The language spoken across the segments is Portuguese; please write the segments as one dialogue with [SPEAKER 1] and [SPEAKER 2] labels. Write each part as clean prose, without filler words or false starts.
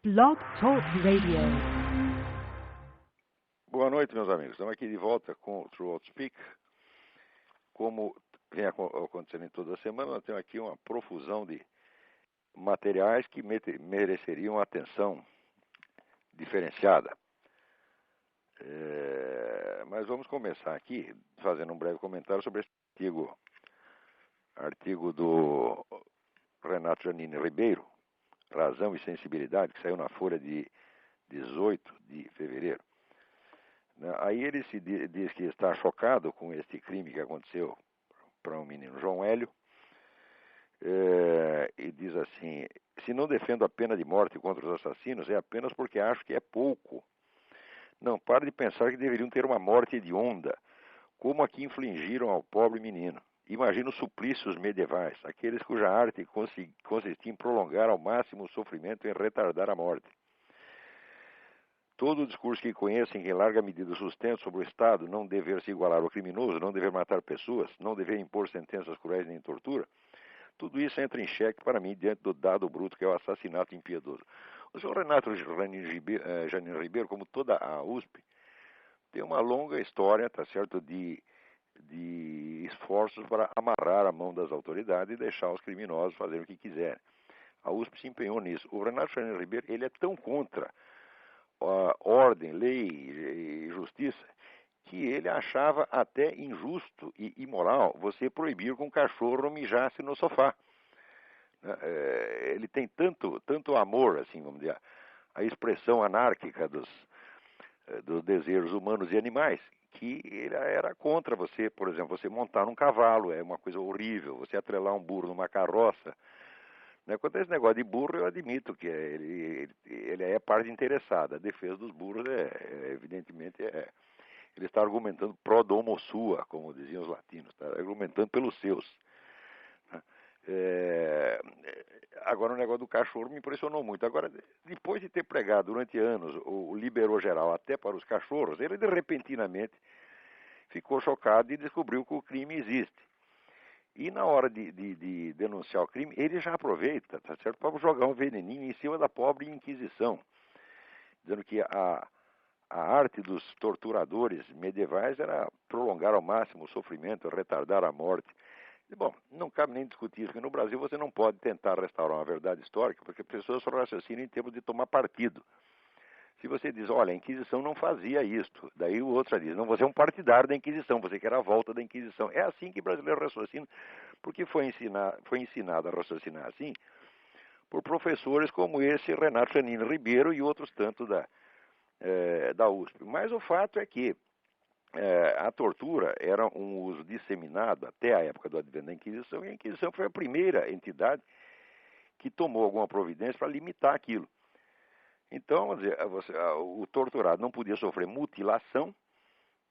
[SPEAKER 1] Blog Talk Radio.
[SPEAKER 2] Boa noite, meus amigos. Estamos aqui de volta com o Throughout Speak. Como vem acontecendo em toda a semana, nós temos aqui uma profusão de materiais que mereceriam atenção diferenciada. Mas vamos começar aqui fazendo um breve comentário sobre esse artigo do Renato Janine Ribeiro, Razão e Sensibilidade, que saiu na Folha de 18 de fevereiro. Aí ele diz que está chocado com este crime que aconteceu para um menino, João Hélio, e diz assim: se não defendo a pena de morte contra os assassinos, é apenas porque acho que é pouco. Não pare de pensar que deveriam ter uma morte hedionda, como a que infligiram ao pobre menino. Imagina os suplícios medievais, aqueles cuja arte consistia em prolongar ao máximo o sofrimento e em retardar a morte. Todo o discurso que conhecem, que em larga medida sustenta sobre o Estado não dever se igualar ao criminoso, não dever matar pessoas, não dever impor sentenças cruéis nem tortura, tudo isso entra em xeque para mim diante do dado bruto que é o assassinato impiedoso. O senhor Renato Janine Ribeiro, como toda a USP, tem uma longa história, tá certo, de esforços para amarrar a mão das autoridades e deixar os criminosos fazerem o que quiserem. A USP se empenhou nisso. O Renato Janine Ribeiro, ele é tão contra a ordem, lei e justiça, que ele achava até injusto e imoral você proibir que um cachorro mijasse no sofá. Ele tem tanto amor, assim, vamos dizer, a expressão anárquica dos desejos humanos e animais, que ele era contra você, por exemplo, você montar num cavalo, é uma coisa horrível, você atrelar um burro numa carroça. Quanto a esse negócio de burro, eu admito que ele é parte interessada. A defesa dos burros, evidentemente, ele está argumentando pro domo sua, como diziam os latinos, está argumentando pelos seus. Agora, o negócio do cachorro me impressionou muito. Agora, depois de ter pregado durante anos o liberou geral até para os cachorros, ele repentinamente ficou chocado e descobriu que o crime existe. E na hora de denunciar o crime, ele já aproveita, tá certo, para jogar um veneninho em cima da pobre Inquisição, dizendo que a arte dos torturadores medievais era prolongar ao máximo o sofrimento, retardar a morte. E, bom, não cabe nem discutir isso, porque no Brasil você não pode tentar restaurar uma verdade histórica, porque as pessoas só raciocinam em termos de tomar partido. Se você diz, olha, a Inquisição não fazia isto, daí o outro diz, não, você é um partidário da Inquisição, você quer a volta da Inquisição. É assim que o brasileiro raciocina, porque foi ensinado a raciocinar assim por professores como esse Renato Janine Ribeiro e outros tantos da USP. Mas o fato é que a tortura era um uso disseminado até a época do advento da Inquisição, e a Inquisição foi a primeira entidade que tomou alguma providência para limitar aquilo. Então, vamos dizer, o torturado não podia sofrer mutilação,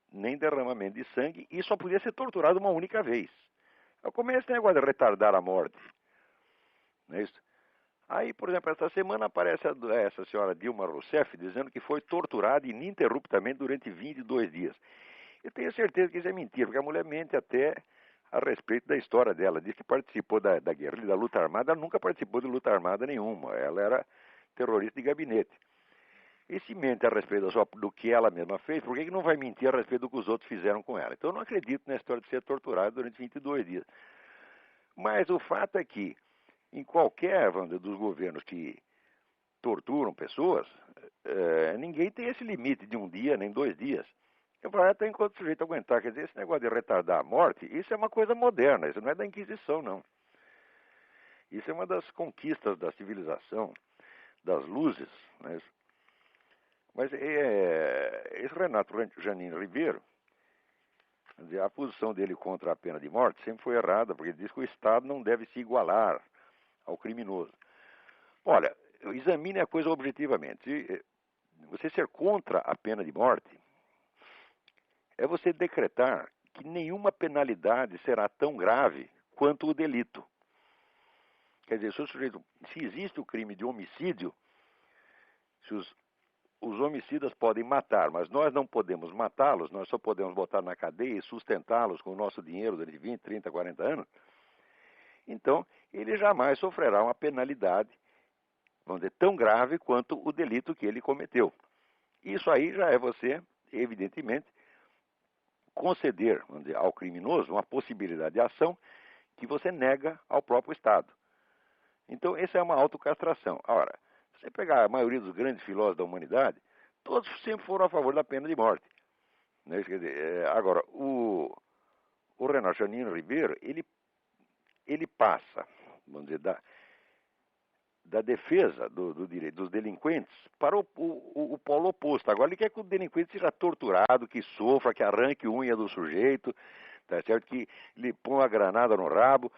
[SPEAKER 2] nem derramamento de sangue, e só podia ser torturado uma única vez. Como é esse negócio de retardar a morte? Não é isso? Aí, por exemplo, esta semana aparece essa senhora Dilma Rousseff dizendo que foi torturada ininterruptamente durante 22 dias. Eu tenho certeza que isso é mentira, porque a mulher mente até a respeito da história dela. Diz que participou da guerrilha, da luta armada. Ela nunca participou de luta armada nenhuma. Ela era terrorista de gabinete. E se mente a respeito do que ela mesma fez, por que não vai mentir a respeito do que os outros fizeram com ela? Então eu não acredito na história de ser torturada durante 22 dias. Mas o fato é que, em qualquer, vamos dizer, dos governos que torturam pessoas, ninguém tem esse limite de um dia, nem 2 dias. Vai até enquanto o sujeito aguentar. Quer dizer, esse negócio de retardar a morte, isso é uma coisa moderna, isso não é da Inquisição, não. Isso é uma das conquistas da civilização, das luzes, né? Mas esse Renato Janine Ribeiro, quer dizer, a posição dele contra a pena de morte sempre foi errada, porque ele diz que o Estado não deve se igualar ao criminoso. Olha, examine a coisa objetivamente. Se você ser contra a pena de morte é você decretar que nenhuma penalidade será tão grave quanto o delito. Quer dizer, se existe o crime de homicídio, se os homicidas podem matar, mas nós não podemos matá-los, nós só podemos botar na cadeia e sustentá-los com o nosso dinheiro durante 20, 30, 40 anos, então ele jamais sofrerá uma penalidade vamos dizer, tão grave quanto o delito que ele cometeu. Isso aí já é você, evidentemente, conceder, vamos dizer, ao criminoso uma possibilidade de ação que você nega ao próprio Estado. Então, essa é uma autocastração. Ora, se você pegar a maioria dos grandes filósofos da humanidade, todos sempre foram a favor da pena de morte. Né? Quer dizer, agora, o Renato Janino Ribeiro, ele passa, vamos dizer, da defesa do direito dos delinquentes para o polo oposto. Agora ele quer que o delinquente seja torturado, que sofra, que arranque unha do sujeito, tá certo? Que lhe põe a granada no rabo.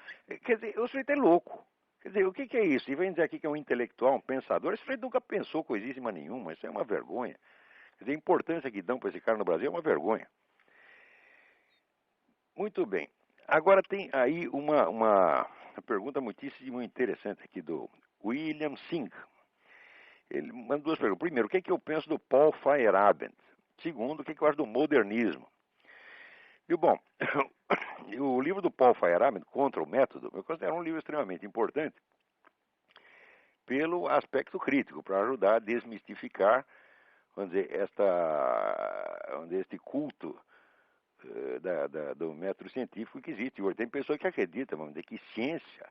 [SPEAKER 2] Quer dizer, o sujeito é louco. Quer dizer, o que é isso? E vem dizer aqui que é um intelectual, um pensador. Esse sujeito nunca pensou coisíssima nenhuma. Isso é uma vergonha. Quer dizer, a importância que dão para esse cara no Brasil é uma vergonha. Muito bem. Agora tem aí uma pergunta muitíssimo interessante aqui do William Singh. Ele manda duas perguntas. Primeiro, o que é que eu penso do Paul Feyerabend? Segundo, o que é que eu acho do modernismo? E bom, o livro do Paul Feyerabend, Contra o Método, eu considero um livro extremamente importante pelo aspecto crítico, para ajudar a desmistificar, vamos dizer, este culto do método científico que existe. Hoje tem pessoas que acreditam, vamos dizer, que ciência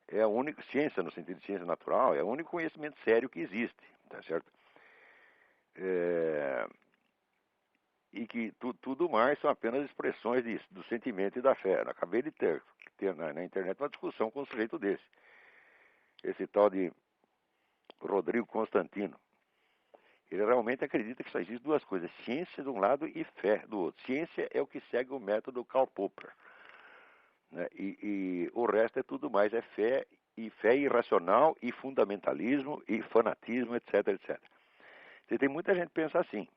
[SPEAKER 2] é a única ciência, no sentido de ciência natural, é o único conhecimento sério que existe, tá certo? E que tudo mais são apenas expressões do sentimento e da fé. Eu acabei de ter na internet uma discussão com um sujeito desse. Esse tal de Rodrigo Constantino. Ele realmente acredita que só existe duas coisas, ciência de um lado e fé do outro. Ciência é o que segue o método Karl Popper. Né? E o resto é tudo mais, é fé irracional, e fundamentalismo, e fanatismo, etc, etc. Você tem muita gente que pensa assim.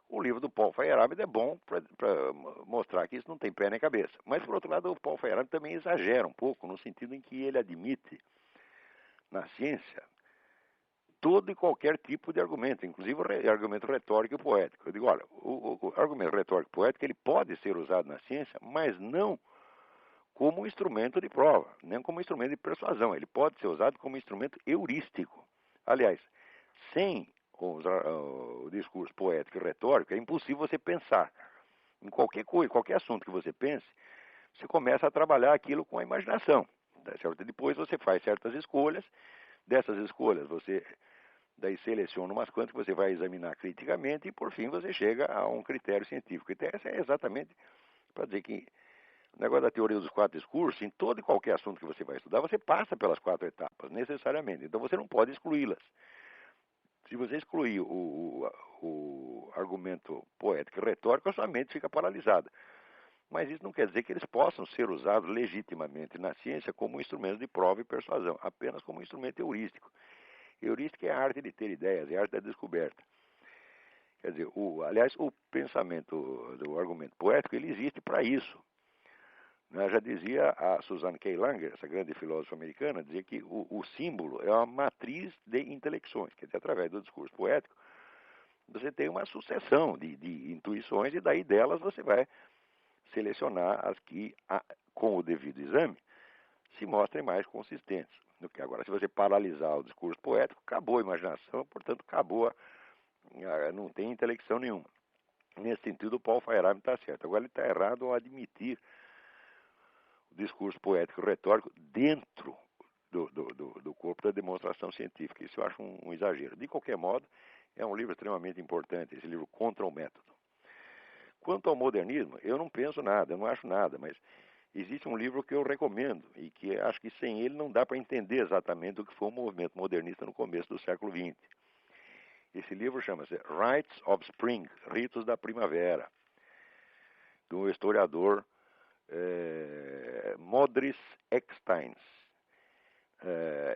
[SPEAKER 2] O livro do Paul Feyerabend é bom para mostrar que isso não tem pé nem cabeça. Mas, por outro lado, o Paul Feyerabend também exagera um pouco, no sentido em que ele admite, na ciência, todo e qualquer tipo de argumento, inclusive o argumento retórico e poético. Eu digo, olha, o argumento retórico e poético ele pode ser usado na ciência, mas não como instrumento de prova, nem como instrumento de persuasão. Ele pode ser usado como instrumento heurístico. Aliás, sem o discurso poético e retórico, é impossível você pensar. Em qualquer coisa, qualquer assunto que você pense, você começa a trabalhar aquilo com a imaginação. Tá certo? Depois você faz certas escolhas, dessas escolhas você daí seleciona umas quantas que você vai examinar criticamente e por fim você chega a um critério científico. Então essa é exatamente para dizer que o negócio da teoria dos quatro discursos, em todo e qualquer assunto que você vai estudar, você passa pelas quatro etapas, necessariamente. Então você não pode excluí-las. Se você excluir o argumento poético e retórico, a sua mente fica paralisada. Mas isso não quer dizer que eles possam ser usados legitimamente na ciência como instrumento de prova e persuasão, apenas como instrumento heurístico. Heurística é a arte de ter ideias, é a arte da descoberta. Quer dizer, aliás, o pensamento do argumento poético, ele existe para isso. Já dizia a Suzanne K. Langer, essa grande filósofa americana, dizia que o símbolo é uma matriz de intelecções, quer dizer, através do discurso poético, você tem uma sucessão de intuições e daí delas você vai selecionar as que, com o devido exame, se mostrem mais consistentes. Agora, se você paralisar o discurso poético, acabou a imaginação, portanto, não tem intelecção nenhuma. Nesse sentido, o Paul Feyerabend está certo. Agora, ele está errado ao admitir o discurso poético retórico dentro do corpo da demonstração científica. Isso eu acho um exagero. De qualquer modo, é um livro extremamente importante, esse livro Contra o Método. Quanto ao modernismo, eu não penso nada, eu não acho nada, mas existe um livro que eu recomendo e que acho que sem ele não dá para entender exatamente o que foi o movimento modernista no começo do século XX. Esse livro chama-se Rites of Spring, Ritos da Primavera, do historiador Modris Eksteins.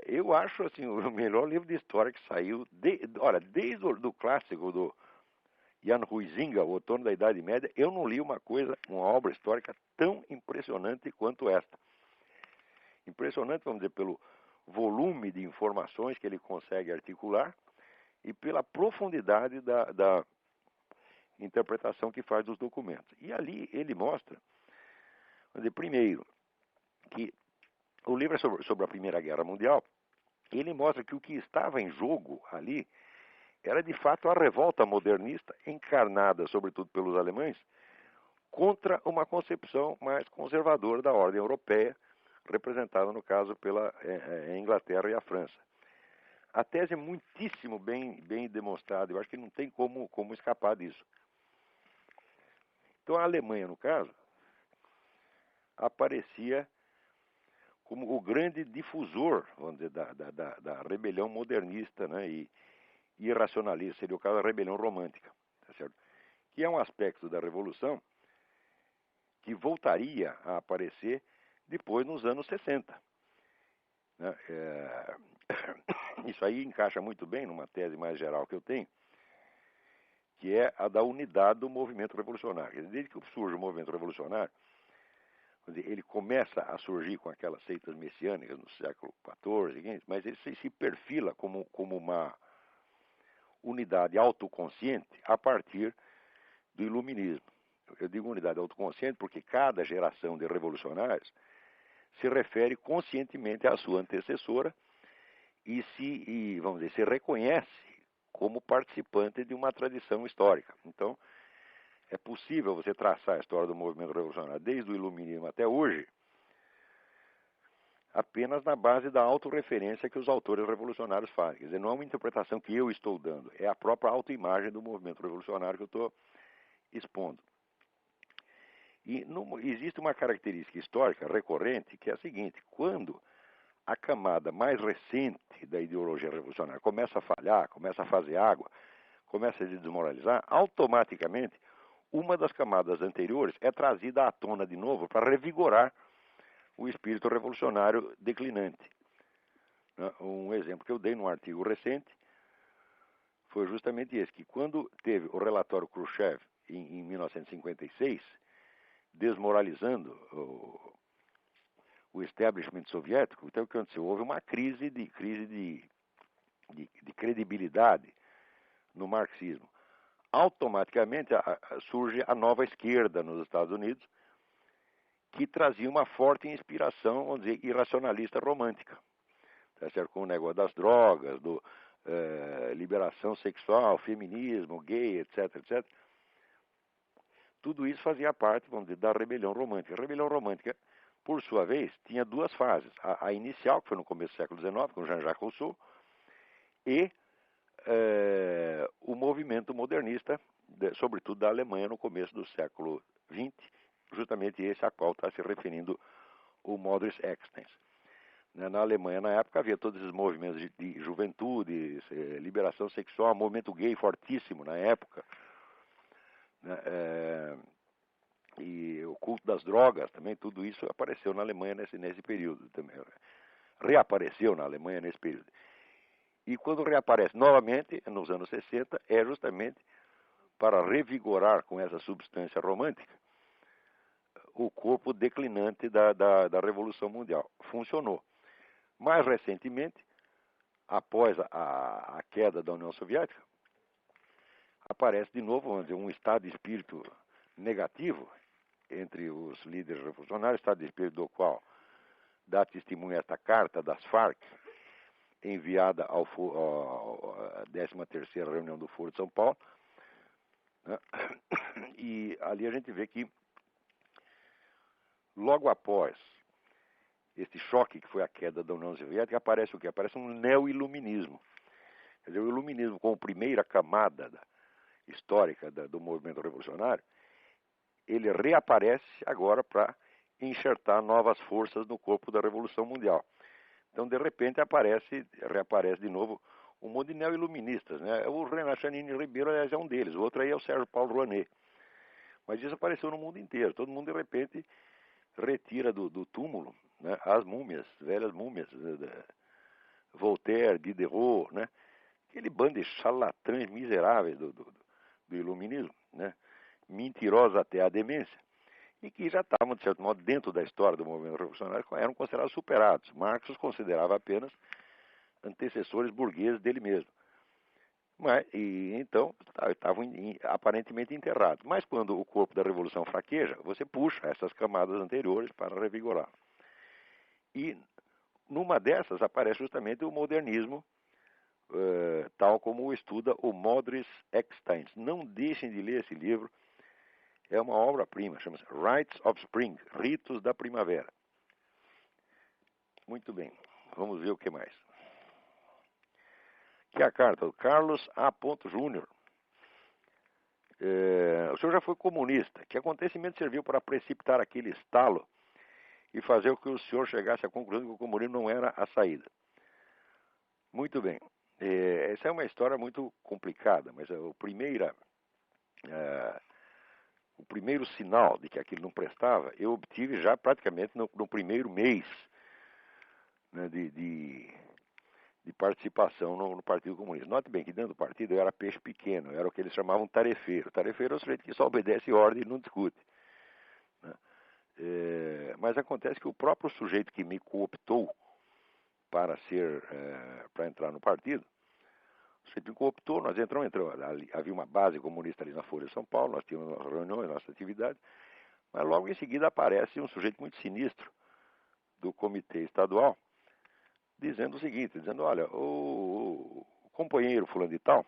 [SPEAKER 2] Eu acho assim, o melhor livro de história que saiu, desde o clássico do Jan Huizinga, O Outono da Idade Média, eu não li uma obra histórica tão impressionante quanto esta. Impressionante, vamos dizer, pelo volume de informações que ele consegue articular e pela profundidade da interpretação que faz dos documentos. E ali ele mostra, vamos dizer, primeiro, que o livro é sobre a Primeira Guerra Mundial, Ele mostra que o que estava em jogo ali era de fato a revolta modernista, encarnada sobretudo pelos alemães, contra uma concepção mais conservadora da ordem europeia, representada no caso pela Inglaterra e a França. A tese é muitíssimo bem demonstrada, eu acho que não tem como escapar disso. Então a Alemanha, no caso, aparecia como o grande difusor, vamos dizer, da rebelião modernista, né, e irracionalista, seria o caso da rebelião romântica, tá certo? Que é um aspecto da Revolução que voltaria a aparecer depois nos anos 60. Né? Isso aí encaixa muito bem numa tese mais geral que eu tenho, que é a da unidade do movimento revolucionário. Desde que surge o movimento revolucionário, ele começa a surgir com aquelas seitas messiânicas no século XIV, mas ele se perfila como uma unidade autoconsciente a partir do iluminismo. Eu digo unidade autoconsciente porque cada geração de revolucionários se refere conscientemente à sua antecessora e vamos dizer, se reconhece como participante de uma tradição histórica. Então, é possível você traçar a história do movimento revolucionário desde o iluminismo até hoje apenas na base da autorreferência que os autores revolucionários fazem. Quer dizer, não é uma interpretação que eu estou dando, é a própria autoimagem do movimento revolucionário que eu estou expondo. E existe uma característica histórica recorrente que é a seguinte: quando a camada mais recente da ideologia revolucionária começa a falhar, começa a fazer água, começa a se desmoralizar, automaticamente uma das camadas anteriores é trazida à tona de novo para revigorar o espírito revolucionário declinante. Um exemplo que eu dei num artigo recente foi justamente esse, que quando teve o relatório Khrushchev em 1956, desmoralizando o establishment soviético, então o que aconteceu? Houve uma crise de credibilidade no marxismo. Automaticamente surge a nova esquerda nos Estados Unidos, que trazia uma forte inspiração, vamos dizer, irracionalista romântica. Tá certo? Com o negócio das drogas, liberação sexual, feminismo, gay, etc, etc. Tudo isso fazia parte, vamos dizer, da rebelião romântica. A rebelião romântica, por sua vez, tinha duas fases. A inicial, que foi no começo do século XIX, com Jean-Jacques Rousseau, e o movimento modernista, sobretudo da Alemanha, no começo do século XX, justamente esse a qual está se referindo o Modris Extens. Na Alemanha, na época, havia todos esses movimentos de juventude, liberação sexual, movimento gay fortíssimo na época, né? E o culto das drogas também, tudo isso apareceu na Alemanha nesse período também. Reapareceu na Alemanha nesse período. E quando reaparece novamente, nos anos 60, é justamente para revigorar com essa substância romântica o corpo declinante da Revolução Mundial. Funcionou. Mais recentemente, após a queda da União Soviética, aparece de novo, vamos dizer, um estado de espírito negativo entre os líderes revolucionários, estado de espírito do qual dá testemunho esta carta das Farc, enviada à 13ª reunião do Foro de São Paulo, né? E ali a gente vê que logo após este choque que foi a queda da União Soviética, aparece o quê? Aparece um neo-iluminismo. Quer dizer, o iluminismo como primeira camada histórica do movimento revolucionário, ele reaparece agora para enxertar novas forças no corpo da Revolução Mundial. Então, de repente, reaparece de novo um monte de neo-iluministas, né? O Renan Chanini Ribeiro, aliás, é um deles. O outro aí é o Sérgio Paulo Rouanet. Mas isso apareceu no mundo inteiro. Todo mundo, de repente, retira do túmulo, né, as múmias, velhas múmias, Voltaire, Diderot, né? Aquele bando de charlatães miseráveis do iluminismo, né? Mentirosos até a demência, e que já estavam, de certo modo, dentro da história do movimento revolucionário, eram considerados superados. Marx os considerava apenas antecessores burgueses dele mesmo. Então, estavam aparentemente enterrados. Mas quando o corpo da revolução fraqueja, você puxa essas camadas anteriores para revigorar. E numa dessas aparece justamente o modernismo, tal como o estuda o Modris Eckstein. Não deixem de ler esse livro, é uma obra-prima, chama-se Rites of Spring, Ritos da Primavera. Muito bem, vamos ver o que mais. Aqui é a carta do Carlos A. Júnior. O senhor já foi comunista. Que acontecimento serviu para precipitar aquele estalo e fazer com que o senhor chegasse à conclusão de que o comunismo não era a saída? Muito bem. Essa é uma história muito complicada, mas o primeiro sinal de que aquilo não prestava, eu obtive já praticamente no primeiro mês, né, de participação no Partido Comunista. Note bem que dentro do partido eu era peixe pequeno, eu era o que eles chamavam tarefeiro. Tarefeiro é o sujeito que só obedece ordem e não discute, né? Mas acontece que o próprio sujeito que me cooptou para entrar no partido, o sujeito me cooptou, nós entramos, havia uma base comunista ali na Folha de São Paulo, nós tínhamos nossas reuniões, nossas atividades, mas logo em seguida aparece um sujeito muito sinistro do comitê estadual, dizendo o seguinte, olha, o companheiro fulano de tal,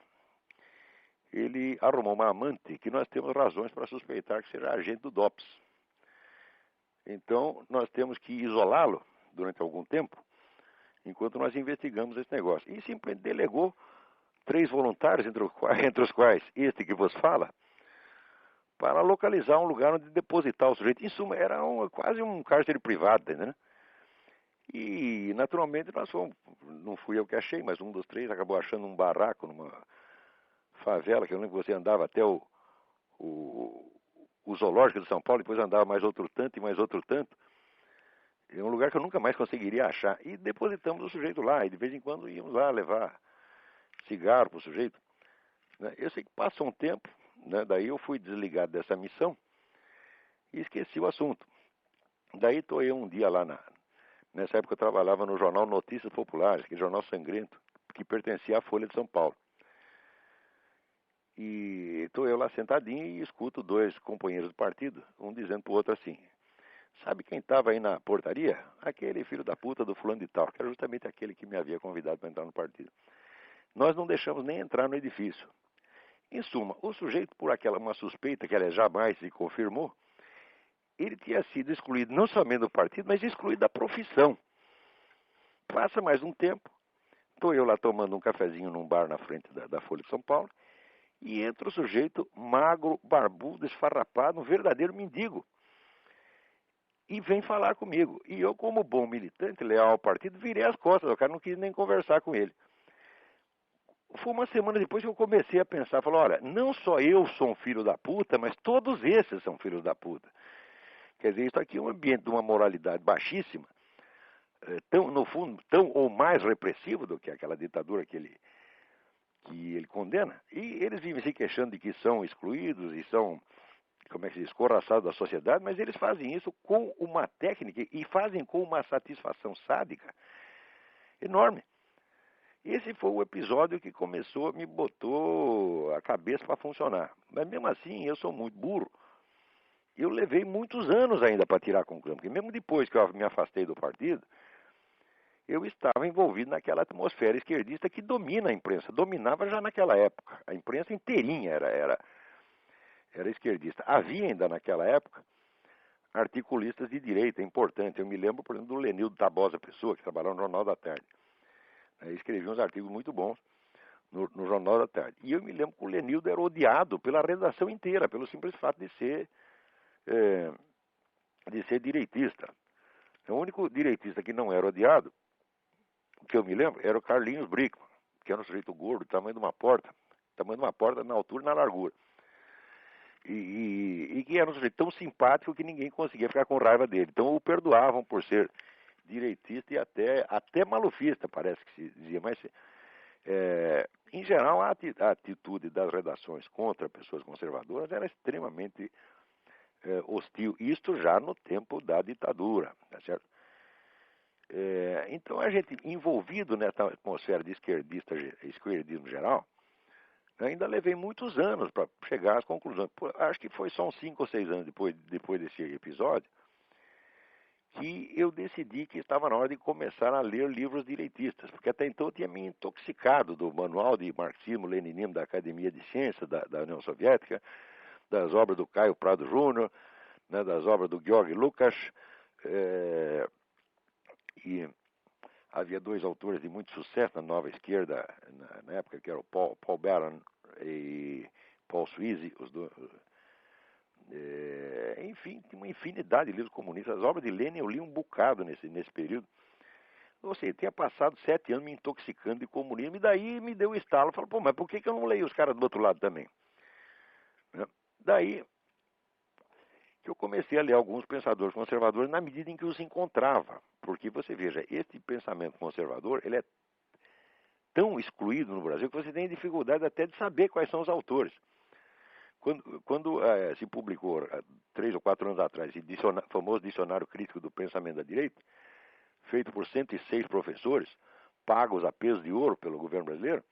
[SPEAKER 2] ele arrumou uma amante que nós temos razões para suspeitar que seja agente do DOPS. Então, nós temos que isolá-lo durante algum tempo, enquanto nós investigamos esse negócio. E simplesmente delegou 3 voluntários, entre os quais este que vos fala, para localizar um lugar onde depositar o sujeito. Em suma, era quase um cárcere privado, né? E, naturalmente, não fui eu que achei, mas um dos 3 acabou achando um barraco numa favela, que eu lembro que você andava até o zoológico de São Paulo, depois andava mais outro tanto e mais outro tanto. É um lugar que eu nunca mais conseguiria achar. E depositamos o sujeito lá, e de vez em quando íamos lá levar cigarro para o sujeito. Eu sei que passou um tempo, né, daí eu fui desligado dessa missão e esqueci o assunto. Daí estou eu um dia lá nessa época eu trabalhava no jornal Notícias Populares, aquele jornal sangrento, que pertencia à Folha de São Paulo. E estou eu lá sentadinho e escuto 2 companheiros do partido, um dizendo para o outro assim, sabe quem estava aí na portaria? Aquele filho da puta do fulano de tal, que era justamente aquele que me havia convidado para entrar no partido. Nós não deixamos nem entrar no edifício. Em suma, o sujeito, por uma suspeita que ela jamais se confirmou, ele tinha sido excluído não somente do partido, mas excluído da profissão. Passa mais um tempo, estou eu lá tomando um cafezinho num bar na frente da Folha de São Paulo, e entra o sujeito magro, barbudo, esfarrapado, um verdadeiro mendigo, e vem falar comigo. E eu, como bom militante, leal ao partido, virei as costas, o cara não quis nem conversar com ele. Foi uma semana depois que eu comecei a pensar, falei, olha, não só eu sou um filho da puta, mas todos esses são filhos da puta. Quer dizer, isso aqui é um ambiente de uma moralidade baixíssima, no fundo, tão ou mais repressivo do que aquela ditadura que ele condena. E eles vivem se queixando de que são excluídos e são, como é que se diz, escorraçados da sociedade, mas eles fazem isso com uma técnica e fazem com uma satisfação sádica enorme. Esse foi o episódio que me botou a cabeça para funcionar. Mas mesmo assim, eu sou muito burro. Eu levei muitos anos ainda para tirar a conclusão, porque mesmo depois que eu me afastei do partido, eu estava envolvido naquela atmosfera esquerdista que domina a imprensa, dominava já naquela época. A imprensa inteirinha era esquerdista. Havia ainda naquela época articulistas de direita importantes. Eu me lembro, por exemplo, do Lenildo Tabosa Pessoa, que trabalhava no Jornal da Tarde. Ele escrevia uns artigos muito bons no Jornal da Tarde. E eu me lembro que o Lenildo era odiado pela redação inteira, pelo simples fato de ser direitista. O único direitista que não era odiado, que eu me lembro, era o Carlinhos Brickman, que era um sujeito gordo, tamanho de uma porta na altura e na largura. E que era um sujeito tão simpático que ninguém conseguia ficar com raiva dele. Então o perdoavam por ser direitista e até malufista, parece que se dizia. Mas, em geral, a atitude das redações contra pessoas conservadoras era extremamente hostil. Isto já no tempo da ditadura, tá certo? Então, a gente, envolvido nessa atmosfera de esquerdismo geral, ainda levei muitos anos para chegar às conclusões. Acho que foi só uns 5 ou 6 anos depois desse episódio que eu decidi que estava na hora de começar a ler livros direitistas, porque até então eu tinha me intoxicado do manual de marxismo-leninismo da Academia de Ciências da União Soviética, das obras do Caio Prado Júnior, né, das obras do Georg Lukács, e havia dois autores de muito sucesso na nova esquerda, na época, que eram Paul Baran e Paul Sweezy, os dois. Enfim, tinha uma infinidade de livros comunistas. As obras de Lenin eu li um bocado nesse período. Ou seja, tinha passado 7 anos me intoxicando de comunismo, e daí me deu o estalo. Falei, pô, mas por que eu não leio os caras do outro lado também? Né? Daí que eu comecei a ler alguns pensadores conservadores na medida em que os encontrava. Porque você veja, este pensamento conservador, ele é tão excluído no Brasil que você tem dificuldade até de saber quais são os autores. Quando se publicou, 3 ou 4 anos atrás, esse famoso Dicionário Crítico do Pensamento da Direita, feito por 106 professores, pagos a peso de ouro pelo governo brasileiro,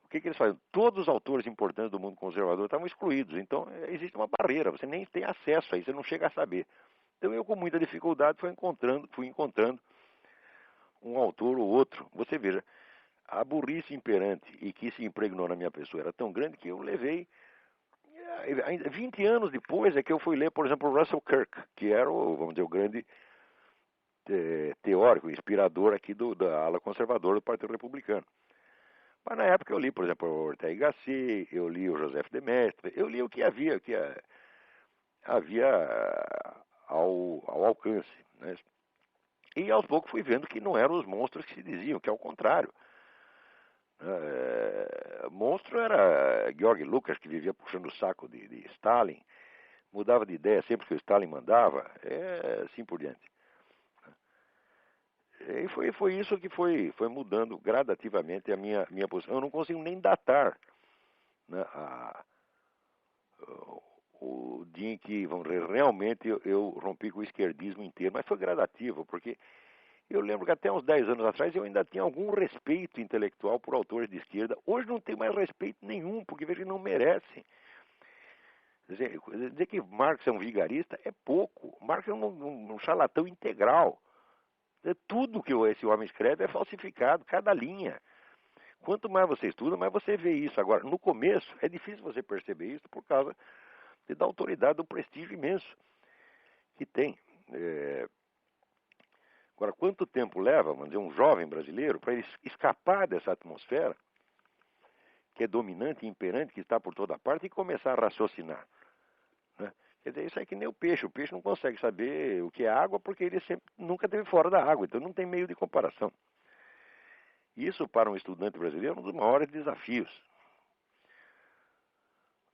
[SPEAKER 2] o que eles fazem? Todos os autores importantes do mundo conservador estavam excluídos. Então, existe uma barreira, você nem tem acesso a isso, você não chega a saber. Então, eu, com muita dificuldade, fui encontrando um autor ou outro. Você veja, a burrice imperante e que se impregnou na minha pessoa era tão grande que eu levei... 20 anos depois é que eu fui ler, por exemplo, Russell Kirk, que era vamos dizer, o grande teórico, inspirador aqui da ala conservadora do Partido Republicano. Mas na época eu li, por exemplo, o Ortega y Gasset, eu li o Joseph de Maistre, eu li o que havia ao alcance. Né? E aos poucos fui vendo que não eram os monstros que se diziam, que é o contrário. Monstro era Georg Lukács, que vivia puxando o saco de Stalin, mudava de ideia sempre que o Stalin mandava, assim por diante. E foi isso que foi mudando gradativamente a minha posição. Eu não consigo nem datar, né, o dia em que, vamos dizer, realmente eu rompi com o esquerdismo inteiro, mas foi gradativo, porque eu lembro que até uns 10 anos atrás eu ainda tinha algum respeito intelectual por autores de esquerda. Hoje não tenho mais respeito nenhum, porque vejo que não merecem. Dizer que Marx é um vigarista é pouco. Marx é um charlatão integral. Tudo que esse homem escreve é falsificado, cada linha. Quanto mais você estuda, mais você vê isso. Agora, no começo, é difícil você perceber isso por causa da autoridade, do prestígio imenso que tem. Agora, quanto tempo leva, vamos dizer, um jovem brasileiro para ele escapar dessa atmosfera que é dominante e imperante, que está por toda parte, e começar a raciocinar? Né? Quer dizer, isso é que nem o peixe. O peixe não consegue saber o que é água porque ele nunca esteve fora da água, então não tem meio de comparação. Isso, para um estudante brasileiro, é um dos maiores desafios.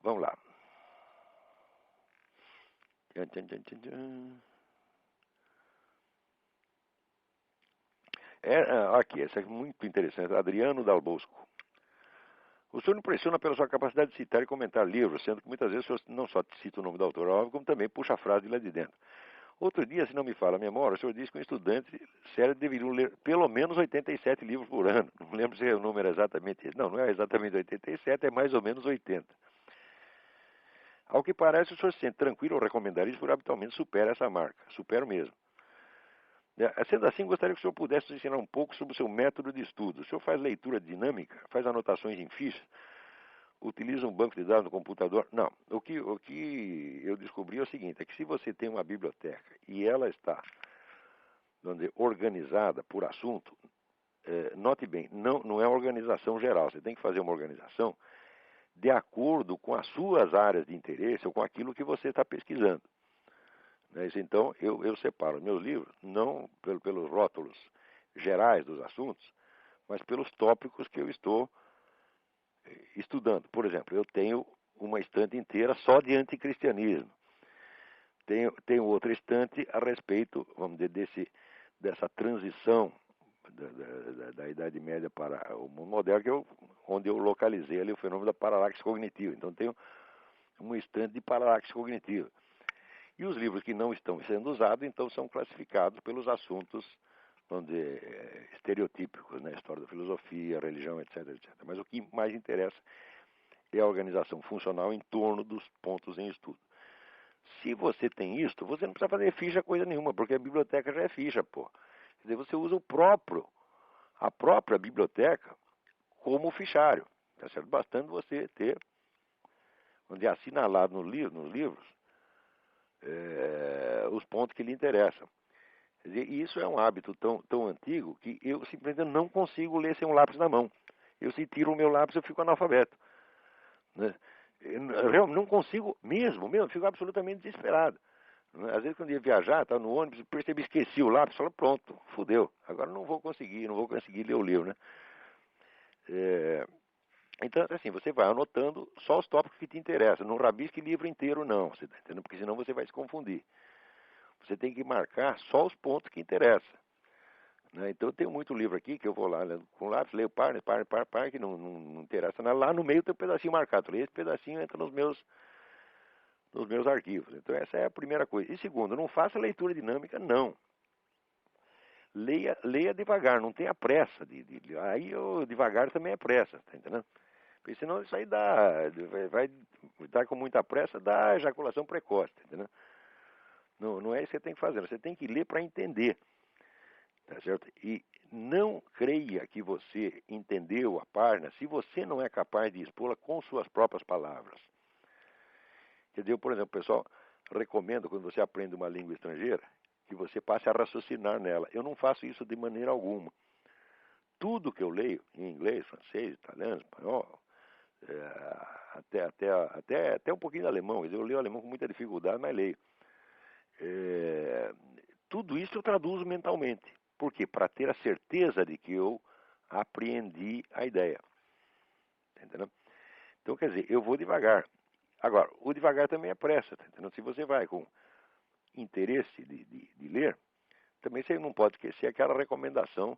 [SPEAKER 2] Vamos lá. Aqui, essa é muito interessante. Adriano Dal Bosco. O senhor impressiona pela sua capacidade de citar e comentar livros, sendo que muitas vezes o senhor não só cita o nome do autor, óbvio, como também puxa a frase de lá de dentro. Outro dia, se não me falha a memória, o senhor disse que um estudante sério deveria ler pelo menos 87 livros por ano. Não lembro se o número é exatamente esse. Não é exatamente 87, é mais ou menos 80. Ao que parece, o senhor se sente tranquilo ao recomendar isso, porque habitualmente supera essa marca. Supero mesmo. Sendo assim, gostaria que o senhor pudesse nos ensinar um pouco sobre o seu método de estudo. O senhor faz leitura dinâmica, faz anotações em fichas, utiliza um banco de dados no computador? Não. O que eu descobri é o seguinte, é que se você tem uma biblioteca e ela está, vamos dizer, organizada por assunto, note bem, não é uma organização geral. Você tem que fazer uma organização de acordo com as suas áreas de interesse ou com aquilo que você está pesquisando. Então, eu separo meus livros, não pelos rótulos gerais dos assuntos, mas pelos tópicos que eu estou estudando. Por exemplo, eu tenho uma estante inteira só de anticristianismo. Tenho outra estante a respeito, vamos dizer, dessa transição da Idade Média para o mundo moderno, onde eu localizei ali o fenômeno da paralaxe cognitiva. Então, tenho uma estante de paralaxe cognitiva. E os livros que não estão sendo usados, então, são classificados pelos assuntos, vamos dizer, estereotípicos, né? História da filosofia, religião, etc, etc. Mas o que mais interessa é a organização funcional em torno dos pontos em estudo. Se você tem isto, você não precisa fazer ficha coisa nenhuma, porque a biblioteca já é ficha, pô. Quer dizer, você usa a própria biblioteca como fichário. Tá certo? Bastando você ter, onde é assinalado nos livros, os pontos que lhe interessam. Quer dizer, isso é um hábito tão antigo que eu simplesmente não consigo ler sem um lápis na mão. Eu, se tiro o meu lápis, eu fico analfabeto. Né? Eu realmente não consigo, mesmo, fico absolutamente desesperado. Né? Às vezes, quando eu ia viajar, estava no ônibus, percebi, esqueci o lápis, falei, pronto, fudeu. Agora não vou conseguir ler o livro, né? Então, assim, você vai anotando só os tópicos que te interessam. Não rabisque livro inteiro, não, você tá entendendo? Porque senão você vai se confundir. Você tem que marcar só os pontos que interessam. Né? Então, eu tenho muito livro aqui que eu vou lá, né, com lápis, leio par, que não interessa nada. Lá no meio tem um pedacinho marcado. Esse pedacinho entra nos meus arquivos. Então, essa é a primeira coisa. E segundo, não faça leitura dinâmica, não. Leia devagar, não tenha pressa. Aí, devagar também é pressa, tá entendendo? Porque senão isso aí vai dar com muita pressa, dá ejaculação precoce, tá entendendo? Não é isso que você tem que fazer, você tem que ler para entender, tá certo? E não creia que você entendeu a página se você não é capaz de expô-la com suas próprias palavras. Quer dizer, por exemplo, pessoal, recomendo quando você aprende uma língua estrangeira, que você passe a raciocinar nela. Eu não faço isso de maneira alguma. Tudo que eu leio em inglês, francês, italiano, espanhol, até um pouquinho de alemão. Eu leio alemão com muita dificuldade, mas leio. Tudo isso eu traduzo mentalmente. Por quê? Para ter a certeza de que eu apreendi a ideia. Entendeu? Então, quer dizer, eu vou devagar. Agora, o devagar também é pressa. Tá entendendo? Se você vai com interesse de ler, também você não pode esquecer aquela recomendação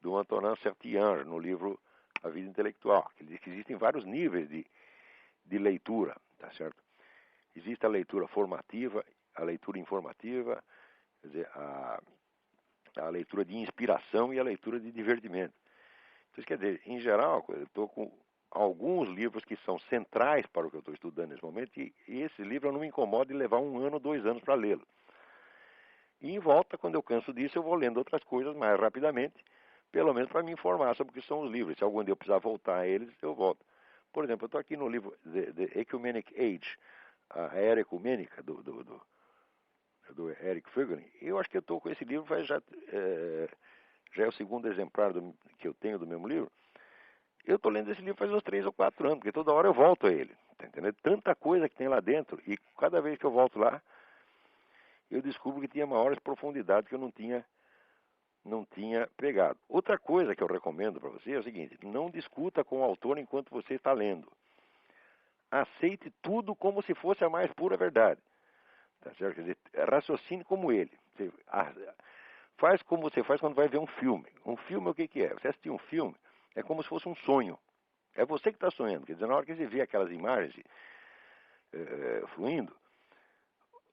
[SPEAKER 2] do Antonin Saint-Exupéry no livro A Vida Intelectual, que diz que existem vários níveis de leitura, tá certo? Existe a leitura formativa, a leitura informativa, quer dizer, a leitura de inspiração e a leitura de divertimento. Então, isso quer dizer, em geral, eu estou com alguns livros que são centrais para o que eu estou estudando nesse momento, e esse livro eu não me incomodo de levar 1 ano, 2 anos para lê-lo. E em volta, quando eu canso disso, eu vou lendo outras coisas mais rapidamente, pelo menos para me informar sobre o que são os livros. Se algum dia eu precisar voltar a eles, eu volto. Por exemplo, eu estou aqui no livro The Ecumenic Age, a Era Ecumênica, do Eric Fögling. Eu acho que eu estou com esse livro, já é o segundo exemplar que eu tenho do mesmo livro. Eu estou lendo esse livro faz uns 3 ou 4 anos, porque toda hora eu volto a ele. Tá entendendo? Tanta coisa que tem lá dentro, e cada vez que eu volto lá, eu descubro que tinha maiores profundidades que eu não tinha pegado. Outra coisa que eu recomendo para você é o seguinte: não discuta com o autor enquanto você está lendo. Aceite tudo como se fosse a mais pura verdade. Tá certo? Quer dizer, raciocine como ele. Faz como você faz quando vai ver um filme. Um filme, o que é? Você assistir um filme é como se fosse um sonho. É você que está sonhando. Quer dizer, na hora que você vê aquelas imagens fluindo,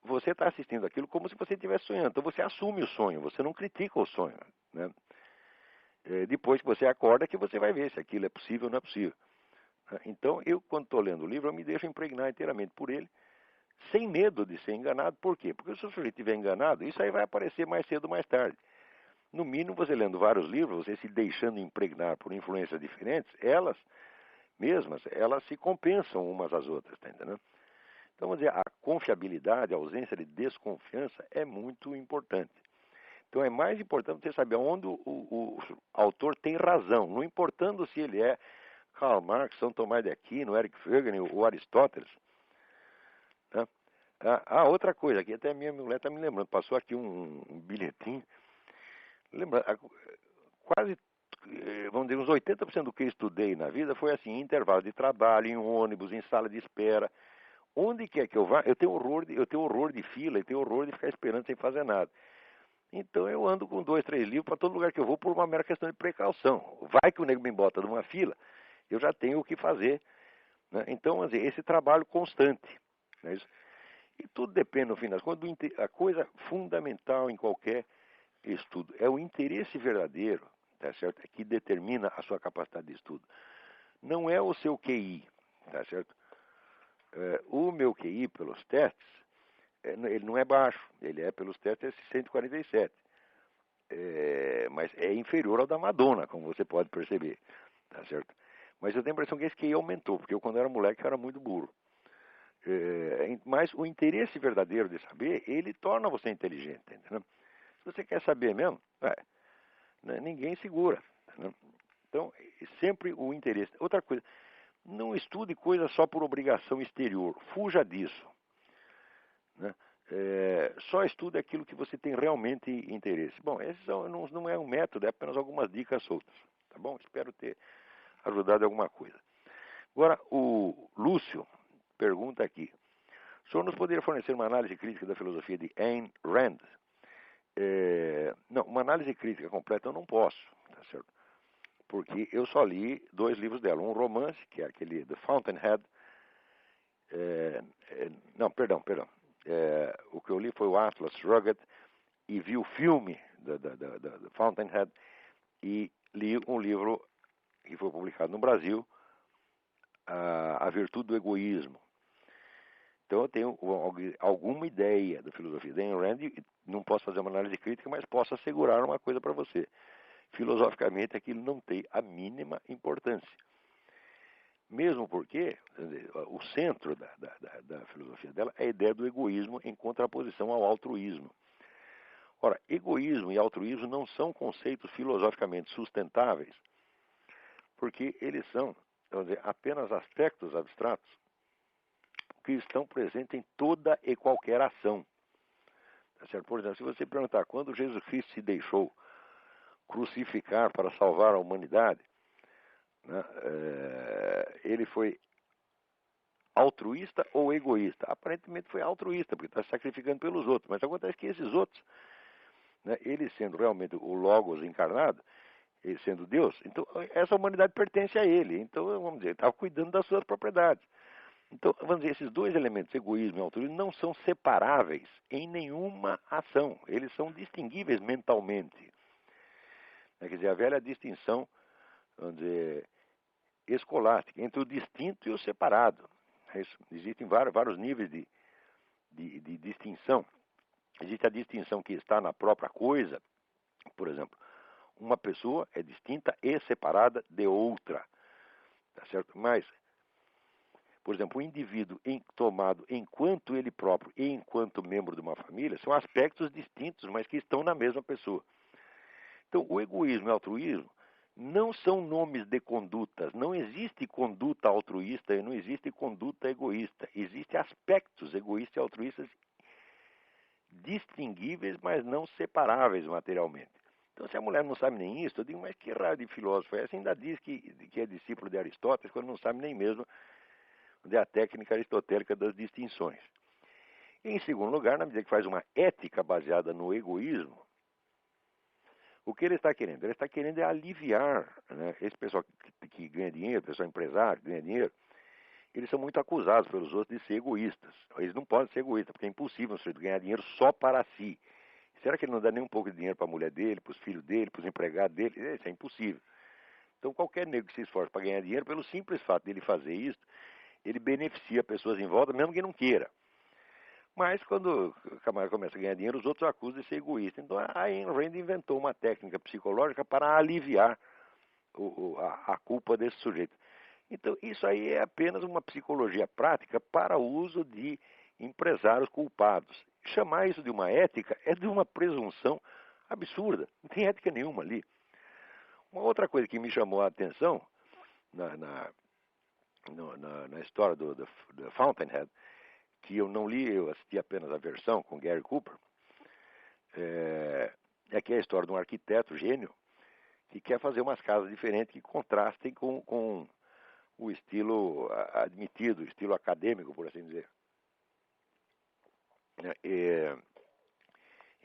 [SPEAKER 2] você está assistindo aquilo como se você estivesse sonhando. Então você assume o sonho, você não critica o sonho. Né? Depois que você acorda, que você vai ver se aquilo é possível ou não é possível. Então, eu, quando estou lendo o livro, eu me deixo impregnar inteiramente por ele, sem medo de ser enganado. Por quê? Porque se o sujeito estiver enganado, isso aí vai aparecer mais cedo ou mais tarde. No mínimo, você lendo vários livros, você se deixando impregnar por influências diferentes, elas mesmas, elas se compensam umas às outras, tá entendendo? Então, vamos dizer, a confiabilidade, a ausência de desconfiança é muito importante. Então, é mais importante você saber onde o autor tem razão, não importando se ele é Karl Marx, São Tomás de Aquino, Eric Fögling ou Aristóteles. Né? Outra coisa, que até a minha mulher está me lembrando, passou aqui um bilhetinho. Lembra, quase, vamos dizer, uns 80% do que eu estudei na vida foi assim, em intervalo de trabalho, em ônibus, em sala de espera. Onde quer que eu vá, eu tenho horror de fila e tenho horror de ficar esperando sem fazer nada. Então eu ando com 2, 3 livros para todo lugar que eu vou por uma mera questão de precaução. Vai que o nego me bota numa fila, eu já tenho o que fazer. Né? Então, assim, esse trabalho constante. Né? E tudo depende, no fim das contas, a coisa fundamental em qualquer estudo é o interesse verdadeiro, tá certo? É que determina a sua capacidade de estudo. Não é o seu QI, tá certo? O meu QI, pelos testes, ele não é baixo, ele é, pelos testes, 147. Mas é inferior ao da Madonna, como você pode perceber, tá certo? Mas eu tenho a impressão que esse QI aumentou, porque eu, quando era moleque, eu era muito burro. Mas o interesse verdadeiro de saber, ele torna você inteligente, entendeu? Se você quer saber mesmo, ninguém segura, entendeu? Então, sempre o interesse. Outra coisa, não estude coisa só por obrigação exterior, fuja disso, né? Só estude aquilo que você tem realmente interesse. Bom, esse não é um método, é apenas algumas dicas soltas, tá bom? Espero ter ajudado em alguma coisa. Agora, o Lúcio pergunta aqui: o senhor nos poderia fornecer uma análise crítica da filosofia de Ayn Rand? Não, uma análise crítica completa eu não posso, tá certo? Porque eu só li 2 livros dela. Um romance, que é aquele The Fountainhead. Não, perdão. O que eu li foi o Atlas Shrugged e vi o filme da Fountainhead e li um livro que foi publicado no Brasil, A Virtude do Egoísmo. Então eu tenho alguma ideia da filosofia da Ayn Rand, não posso fazer uma análise crítica, mas posso assegurar uma coisa para você. Filosoficamente aquilo não tem a mínima importância. Mesmo porque o centro da filosofia dela é a ideia do egoísmo em contraposição ao altruísmo. Ora, egoísmo e altruísmo não são conceitos filosoficamente sustentáveis, porque eles são, vamos dizer, apenas aspectos abstratos que estão presentes em toda e qualquer ação. Tá certo? Por exemplo, se você perguntar quando Jesus Cristo se deixou crucificar para salvar a humanidade, né, ele foi altruísta ou egoísta? Aparentemente foi altruísta, porque está sacrificando pelos outros. Mas acontece que esses outros, né, ele sendo realmente o Logos encarnado, ele sendo Deus, então essa humanidade pertence a ele. Então, vamos dizer, ele estava cuidando das suas propriedades. Então, vamos dizer, esses 2 elementos, egoísmo e altruísmo, não são separáveis em nenhuma ação. Eles são distinguíveis mentalmente. Quer dizer, a velha distinção, vamos dizer, escolástica, entre o distinto e o separado. Existem vários níveis de distinção. Existe a distinção que está na própria coisa. Por exemplo, uma pessoa é distinta e separada de outra. Tá certo? Mas, por exemplo, o indivíduo tomado enquanto ele próprio e enquanto membro de uma família são aspectos distintos, mas que estão na mesma pessoa. Então, o egoísmo e o altruísmo não são nomes de condutas. Não existe conduta altruísta e não existe conduta egoísta. Existem aspectos egoístas e altruístas distinguíveis, mas não separáveis materialmente. Então, se a mulher não sabe nem isso, eu digo, mas que raio de filósofo é esse? Ainda diz que é discípulo de Aristóteles, quando não sabe nem mesmo onde é a técnica aristotélica das distinções. E, em segundo lugar, na medida que faz uma ética baseada no egoísmo, o que ele está querendo? Ele está querendo aliviar, né, esse pessoal que ganha dinheiro, pessoal empresário que ganha dinheiro, eles são muito acusados pelos outros de ser egoístas. Eles não podem ser egoístas, porque é impossível um sujeito ganhar dinheiro só para si. Será que ele não dá nem um pouco de dinheiro para a mulher dele, para os filhos dele, para os empregados dele? Isso é impossível. Então, qualquer nego que se esforce para ganhar dinheiro, pelo simples fato dele fazer isso, ele beneficia pessoas em volta, mesmo que não queira. Mas, quando o camarada começa a ganhar dinheiro, os outros acusam de ser egoísta. Então, a Ayn Rand inventou uma técnica psicológica para aliviar a culpa desse sujeito. Então, isso aí é apenas uma psicologia prática para o uso de empresários culpados. Chamar isso de uma ética é de uma presunção absurda. Não tem ética nenhuma ali. Uma outra coisa que me chamou a atenção na história do Fountainhead, que eu não li, eu assisti apenas a versão com Gary Cooper, é que é a história de um arquiteto gênio que quer fazer umas casas diferentes que contrastem com o estilo admitido, o estilo acadêmico, por assim dizer.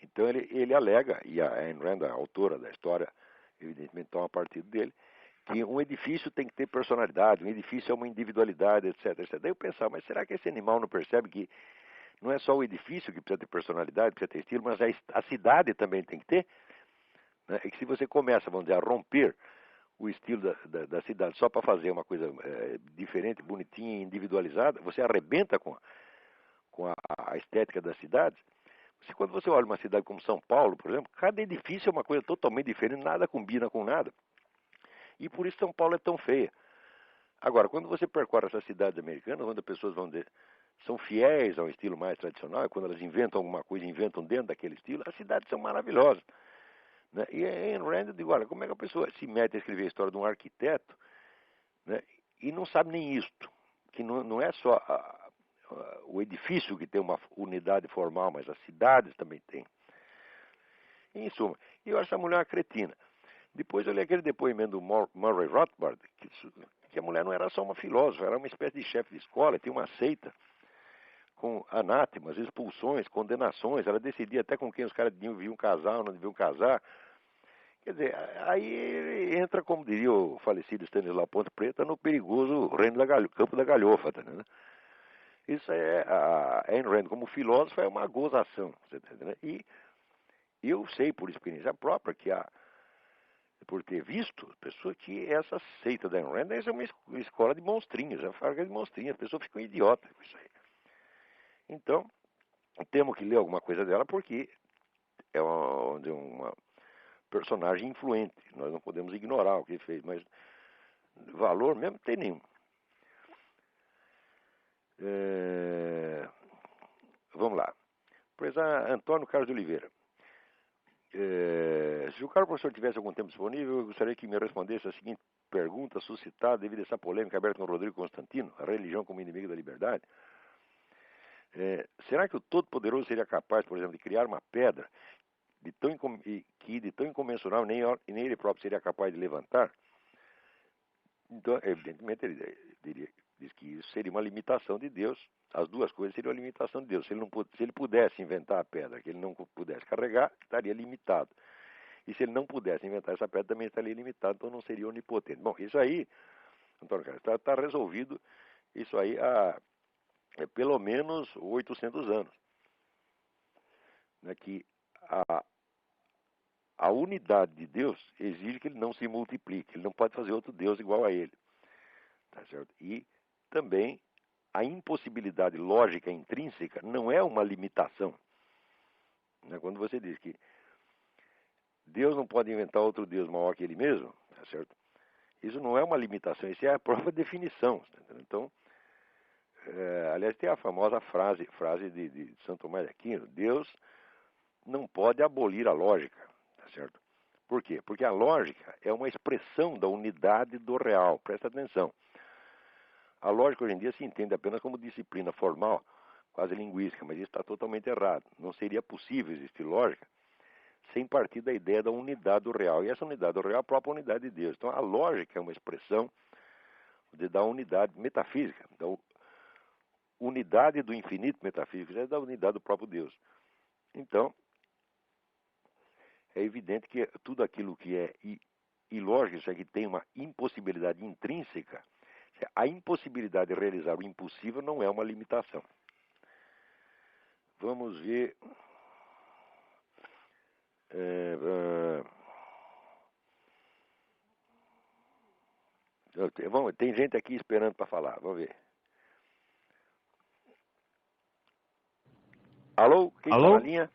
[SPEAKER 2] Então ele alega, e a Ayn Rand, a autora da história, evidentemente toma partido dele, que um edifício tem que ter personalidade, um edifício é uma individualidade, etc, etc. Daí eu pensava, mas será que esse animal não percebe que não é só o edifício que precisa ter personalidade, precisa ter estilo, mas a cidade também tem que ter? Né? E que se você começa, vamos dizer, a romper o estilo da cidade só para fazer uma coisa diferente, bonitinha, individualizada, você arrebenta com com a estética das cidades. Quando você olha uma cidade como São Paulo, por exemplo, cada edifício é uma coisa totalmente diferente, nada combina com nada. E por isso São Paulo é tão feia. Agora, quando você percorre essas cidades americanas, onde as pessoas são fiéis ao estilo mais tradicional, e quando elas inventam alguma coisa, inventam dentro daquele estilo, as cidades são maravilhosas. Né? E em Rand, eu digo, olha, como é que a pessoa se mete a escrever a história de um arquiteto, né, e não sabe nem isto, que não é só o edifício que tem uma unidade formal, mas as cidades também têm. Em suma, eu acho essa mulher uma cretina. Depois eu li aquele depoimento do Murray Rothbard, que a mulher não era só uma filósofa, era uma espécie de chefe de escola, tinha uma seita com anátemas, expulsões, condenações, ela decidia até com quem os caras deviam casar ou não deviam casar. Quer dizer, aí entra, como diria o falecido Stanislau Ponte Preta, no perigoso reino campo da galhofa, tá, né? Isso a Ayn Rand, como filósofa, é uma gozação, você tá entendendo? E eu sei, por experiência própria, por ter visto, pessoa que essa seita da Ayn Rand é uma escola de monstrinhos, é uma fábrica de monstrinhos, as pessoas ficam idiotas com isso aí. Então, temos que ler alguma coisa dela porque é uma personagem influente. Nós não podemos ignorar o que ele fez, mas valor mesmo tem nenhum. Vamos lá. Professor Antônio Carlos de Oliveira. Se o caro professor tivesse algum tempo disponível, eu gostaria que me respondesse a seguinte pergunta suscitada devido a essa polêmica aberta com o Rodrigo Constantino, a religião como inimigo da liberdade. Será que o Todo-Poderoso seria capaz, por exemplo, de criar uma pedra que de tão incomensurável nem ele próprio seria capaz de levantar? Então, evidentemente, ele diz que isso seria uma limitação de Deus. As duas coisas seriam uma limitação de Deus. Se ele pudesse inventar a pedra que ele não pudesse carregar, estaria limitado. E se ele não pudesse inventar essa pedra, também estaria limitado, então não seria onipotente. Bom, isso aí, Antônio Carlos, está resolvido isso aí há pelo menos 800 anos. Né, que a unidade de Deus exige que ele não se multiplique. Ele não pode fazer outro Deus igual a ele. Tá certo? E também a impossibilidade lógica intrínseca não é uma limitação. Né? Quando você diz que Deus não pode inventar outro Deus maior que ele mesmo, tá certo? Isso não é uma limitação, isso é a própria definição. Tá, então, aliás, tem a famosa frase de Santo Tomás de Aquino: Deus não pode abolir a lógica, tá certo? Por quê? Porque a lógica é uma expressão da unidade do real. Presta atenção. A lógica hoje em dia se entende apenas como disciplina formal, quase linguística, mas isso está totalmente errado. Não seria possível existir lógica sem partir da ideia da unidade do real. E essa unidade do real é a própria unidade de Deus. Então a lógica é uma expressão da unidade metafísica, da unidade do infinito metafísico, é da unidade do próprio Deus. Então, é evidente que tudo aquilo que é ilógico, isso aqui tem uma impossibilidade intrínseca. A impossibilidade de realizar o impossível não é uma limitação. Vamos ver. Tem gente aqui esperando para falar. Vamos ver. Alô? Quem está na linha?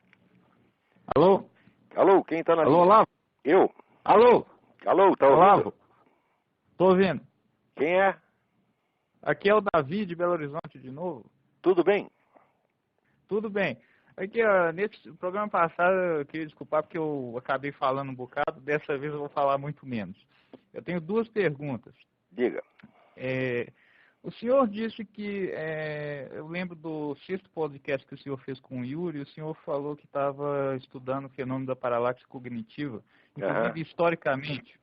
[SPEAKER 3] Alô?
[SPEAKER 2] Alô? Quem está na linha?
[SPEAKER 3] Alô, Olavo?
[SPEAKER 2] Eu.
[SPEAKER 3] Alô?
[SPEAKER 2] Alô, tá ouvindo?
[SPEAKER 3] Olavo? Tô ouvindo.
[SPEAKER 2] Quem é?
[SPEAKER 3] Aqui é o Davi de Belo Horizonte de novo.
[SPEAKER 2] Tudo bem?
[SPEAKER 3] Tudo bem. Aqui, ó, nesse programa passado, eu queria desculpar porque eu acabei falando um bocado. Dessa vez eu vou falar muito menos. Eu tenho duas perguntas.
[SPEAKER 2] Diga.
[SPEAKER 3] O senhor disse que, eu lembro do sexto podcast que o senhor fez com o Yuri, o senhor falou que estava estudando o fenômeno da paralaxe cognitiva, inclusive historicamente.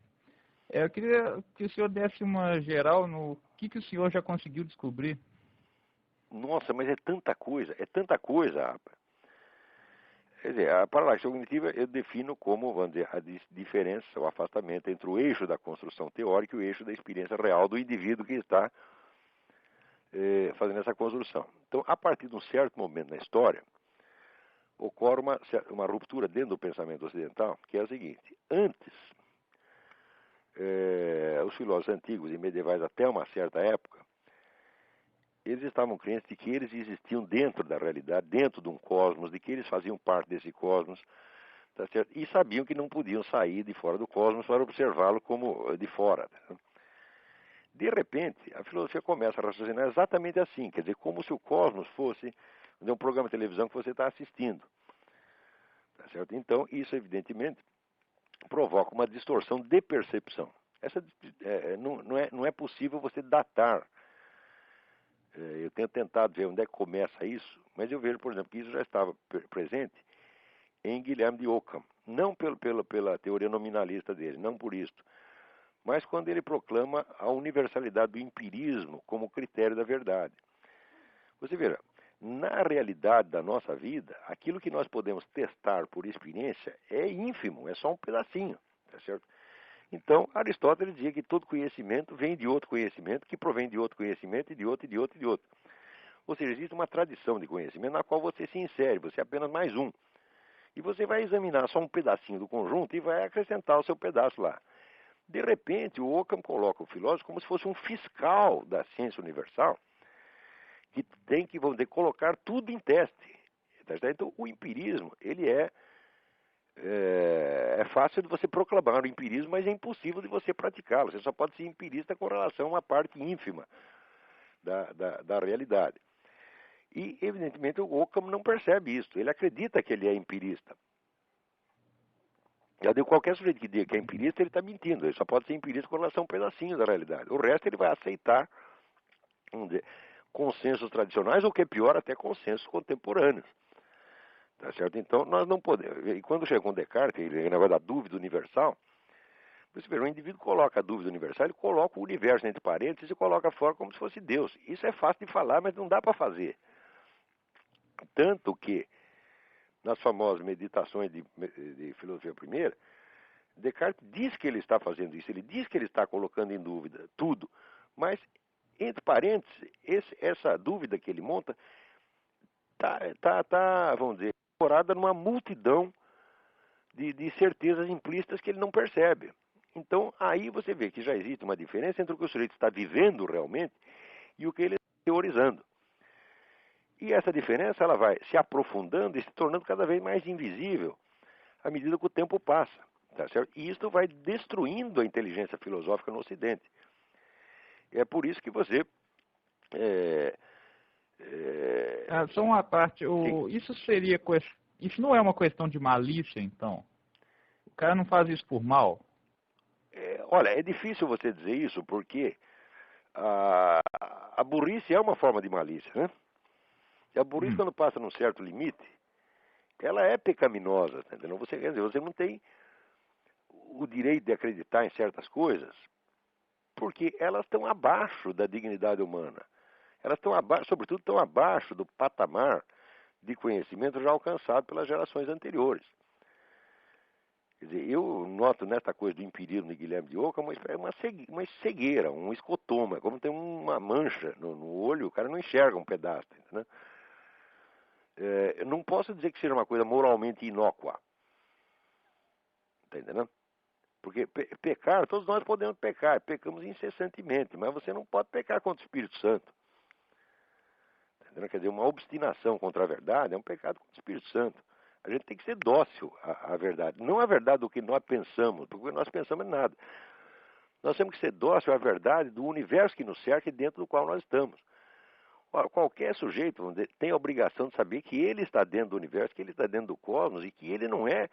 [SPEAKER 3] Eu queria que o senhor desse uma geral no que o senhor já conseguiu descobrir.
[SPEAKER 2] Nossa, mas é tanta coisa, rapaz. Quer dizer, a paralaxe cognitiva eu defino como, vamos dizer, a diferença, o afastamento entre o eixo da construção teórica e o eixo da experiência real do indivíduo que está fazendo essa construção. Então, a partir de um certo momento na história, ocorre uma ruptura dentro do pensamento ocidental, que é a seguinte: antes, os filósofos antigos e medievais até uma certa época, eles estavam crentes de que eles existiam dentro da realidade, dentro de um cosmos, de que eles faziam parte desse cosmos, tá certo? E sabiam que não podiam sair de fora do cosmos para observá-lo como de fora. Tá? De repente, a filosofia começa a raciocinar exatamente assim, quer dizer, como se o cosmos fosse um programa de televisão que você está assistindo. Tá certo? Então, isso evidentemente provoca uma distorção de percepção. Não é possível você datar. Eu tenho tentado ver onde é que começa isso, mas eu vejo, por exemplo, que isso já estava presente em Guilherme de Ockham. Não pela teoria nominalista dele, não por isso, mas quando ele proclama a universalidade do empirismo como critério da verdade. Você verá, na realidade da nossa vida, aquilo que nós podemos testar por experiência é ínfimo, é só um pedacinho, tá certo? Então, Aristóteles dizia que todo conhecimento vem de outro conhecimento, que provém de outro conhecimento, e de outro, e de outro, e de outro. Ou seja, existe uma tradição de conhecimento na qual você se insere, você é apenas mais um. E você vai examinar só um pedacinho do conjunto e vai acrescentar o seu pedaço lá. De repente, o Ockham coloca o filósofo como se fosse um fiscal da ciência universal, que tem que, vamos dizer, colocar tudo em teste. Então, o empirismo, ele é fácil de você proclamar o empirismo, mas é impossível de você praticá-lo. Você só pode ser empirista com relação a uma parte ínfima da realidade. E, evidentemente, o Ockham não percebe isso. Ele acredita que ele é empirista. Já deu qualquer sujeito que diga que é empirista, ele está mentindo. Ele só pode ser empirista com relação a um pedacinho da realidade. O resto ele vai aceitar, vamos dizer, consensos tradicionais, ou o que é pior, até consensos contemporâneos. Tá certo? Então, nós não podemos. E quando chega com Descartes, ele negócio da dúvida universal, você vê, o indivíduo coloca a dúvida universal, ele coloca o universo entre parênteses e coloca fora como se fosse Deus. Isso é fácil de falar, mas não dá para fazer. Tanto que, nas famosas meditações de filosofia primeira, Descartes diz que ele está fazendo isso, ele diz que ele está colocando em dúvida tudo, mas, entre parênteses, essa dúvida que ele monta tá, vamos dizer, incorporada numa multidão de certezas implícitas que ele não percebe. Então, aí você vê que já existe uma diferença entre o que o sujeito está vivendo realmente e o que ele está teorizando. E essa diferença ela vai se aprofundando e se tornando cada vez mais invisível à medida que o tempo passa. Tá certo? E isso vai destruindo a inteligência filosófica no Ocidente. É por isso que você...
[SPEAKER 3] Só uma parte, isso não é uma questão de malícia, então? O cara não faz isso por mal?
[SPEAKER 2] Olha, é difícil você dizer isso porque a burrice é uma forma de malícia, né? E a burrice, quando passa num certo limite, ela é pecaminosa, tá entendendo? Quer dizer, você não tem o direito de acreditar em certas coisas porque elas estão abaixo da dignidade humana. Elas estão abaixo, sobretudo estão abaixo do patamar de conhecimento já alcançado pelas gerações anteriores. Quer dizer, eu noto nessa coisa do empirismo de Guilherme de Ockham uma cegueira, um escotoma, como tem uma mancha no olho, o cara não enxerga um pedaço, entendeu? Eu não posso dizer que seja uma coisa moralmente inócua, tá entendendo? Porque pecar, todos nós podemos pecar, pecamos incessantemente, mas você não pode pecar contra o Espírito Santo. Tá entendendo? Quer dizer, uma obstinação contra a verdade é um pecado contra o Espírito Santo. A gente tem que ser dócil à verdade. Não a verdade do que nós pensamos, porque nós pensamos em nada. Nós temos que ser dócil à verdade do universo que nos cerca e dentro do qual nós estamos. Ora, qualquer sujeito, vamos dizer, tem a obrigação de saber que ele está dentro do universo, que ele está dentro do cosmos e que ele não é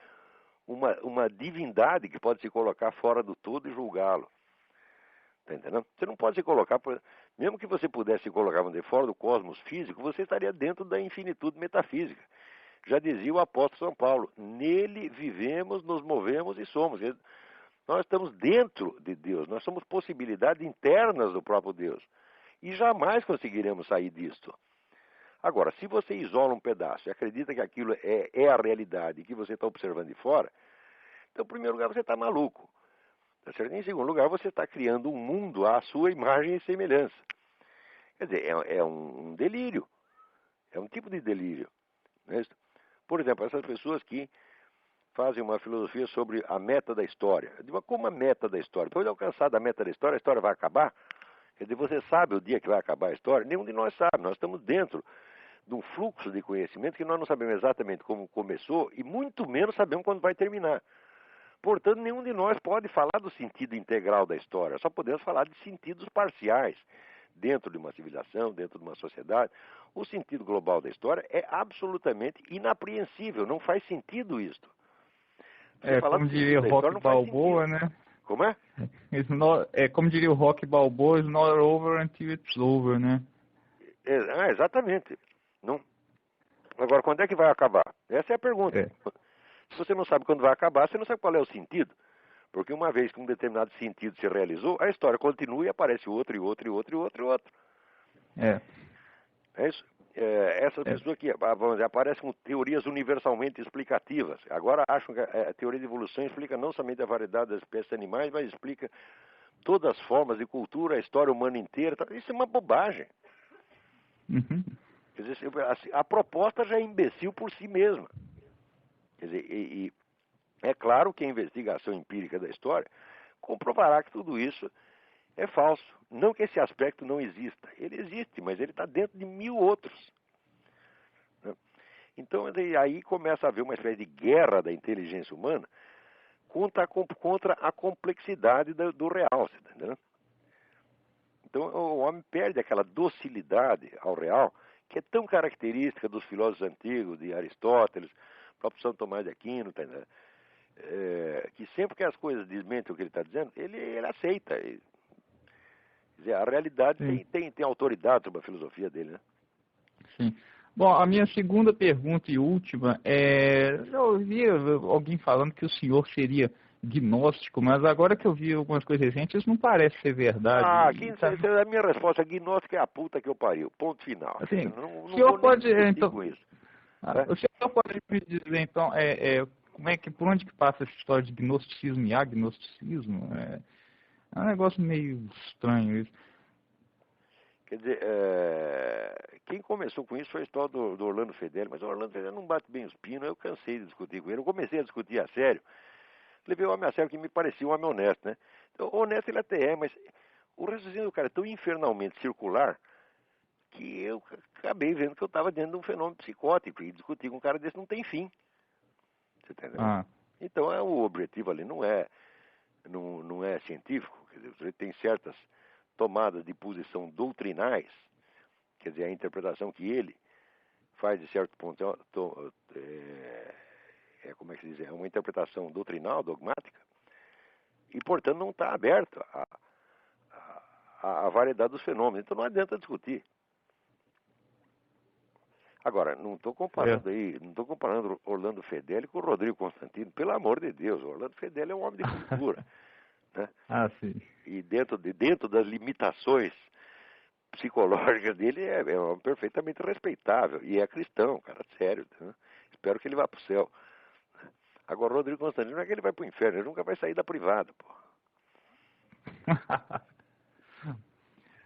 [SPEAKER 2] uma divindade que pode se colocar fora do todo e julgá-lo. Está entendendo? Você não pode se colocar, mesmo que você pudesse se colocar, vamos dizer, fora do cosmos físico, você estaria dentro da infinitude metafísica. Já dizia o apóstolo São Paulo, nele vivemos, nos movemos e somos. Nós estamos dentro de Deus, nós somos possibilidades internas do próprio Deus. E jamais conseguiremos sair disto. Agora, se você isola um pedaço e acredita que aquilo é a realidade e que você está observando de fora, então, em primeiro lugar, você está maluco. Tá certo? Em segundo lugar, você está criando um mundo à sua imagem e semelhança. Quer dizer, é um delírio. É um tipo de delírio. Não é isso? Por exemplo, essas pessoas que fazem uma filosofia sobre a meta da história. Eu digo, como a meta da história? Depois de alcançar a meta da história, a história vai acabar? Quer dizer, você sabe o dia que vai acabar a história? Nenhum de nós sabe. Nós estamos dentro de um fluxo de conhecimento que nós não sabemos exatamente como começou e muito menos sabemos quando vai terminar. Portanto, nenhum de nós pode falar do sentido integral da história. Só podemos falar de sentidos parciais dentro de uma civilização, dentro de uma sociedade. O sentido global da história é absolutamente inapreensível. Não faz sentido isto.
[SPEAKER 3] Como diria o Rock Balboa, né?
[SPEAKER 2] Como é?
[SPEAKER 3] Como diria o Rock Balboa, it's not over until it's over, né?
[SPEAKER 2] Exatamente. Não. Agora, quando é que vai acabar? Essa é a pergunta. Se você não sabe quando vai acabar, você não sabe qual é o sentido. Porque uma vez que um determinado sentido se realizou, a história continua e aparece outro, e outro, e outro, e outro, e outro. É isso? Essas pessoas que vamos dizer, aparecem com teorias universalmente explicativas. Agora acham que a teoria de evolução explica não somente a variedade das espécies animais, mas explica todas as formas de cultura, a história humana inteira. Isso é uma bobagem.
[SPEAKER 3] Uhum.
[SPEAKER 2] Quer dizer, a proposta já é imbecil por si mesma. Quer dizer, e é claro que a investigação empírica da história comprovará que tudo isso é falso. Não que esse aspecto não exista. Ele existe, mas ele está dentro de 1000 outros. Então, aí começa a haver uma espécie de guerra da inteligência humana contra a complexidade do real. Você tá entendendo? Então, o homem perde aquela docilidade ao real, que é tão característica dos filósofos antigos, de Aristóteles, próprio São Tomás de Aquino, tá entendendo? Que sempre que as coisas desmentem o que ele está dizendo, ele aceita. Quer dizer, a realidade tem autoridade sobre a filosofia dele, né?
[SPEAKER 3] Sim. Bom, a minha segunda pergunta e última eu ouvi alguém falando que o senhor seria gnóstico, mas agora que eu vi algumas coisas recentes, isso não parece ser verdade.
[SPEAKER 2] A minha resposta é gnóstico é a puta que eu pariu. Ponto final.
[SPEAKER 3] Assim,
[SPEAKER 2] não
[SPEAKER 3] o senhor pode,
[SPEAKER 2] então, com isso.
[SPEAKER 3] O senhor pode me dizer, então, por onde que passa essa história de gnosticismo e agnosticismo? É um negócio meio estranho isso.
[SPEAKER 2] Quer dizer, quem começou com isso foi a história do Orlando Fedeli, mas o Orlando Fedeli não bate bem os pinos, eu cansei de discutir com ele. Eu comecei a discutir a sério, levei o homem a sério que me parecia um homem honesto, né? Então, honesto ele até é, mas o raciocínio do cara é tão infernalmente circular que eu acabei vendo que eu estava dentro de um fenômeno psicótico e discutir com um cara desse não tem fim. Você entendeu? Então, o objetivo ali não é científico, quer dizer, você tem certas tomadas de posição doutrinais, quer dizer, a interpretação que ele faz de certo ponto como é que se diz? É uma interpretação doutrinal, dogmática, e, portanto, não está aberto à variedade dos fenômenos. Então, não adianta discutir. Agora, não estou comparando Orlando Fedeli com o Rodrigo Constantino, pelo amor de Deus. O Orlando Fedeli é um homem de cultura. Né?
[SPEAKER 3] Sim.
[SPEAKER 2] E dentro das limitações psicológicas dele é um homem perfeitamente respeitável. E é cristão, cara, sério. Né? Espero que ele vá para o céu. Agora, o Rodrigo Constantino não é que ele vai para o inferno, ele nunca vai sair da privada, pô.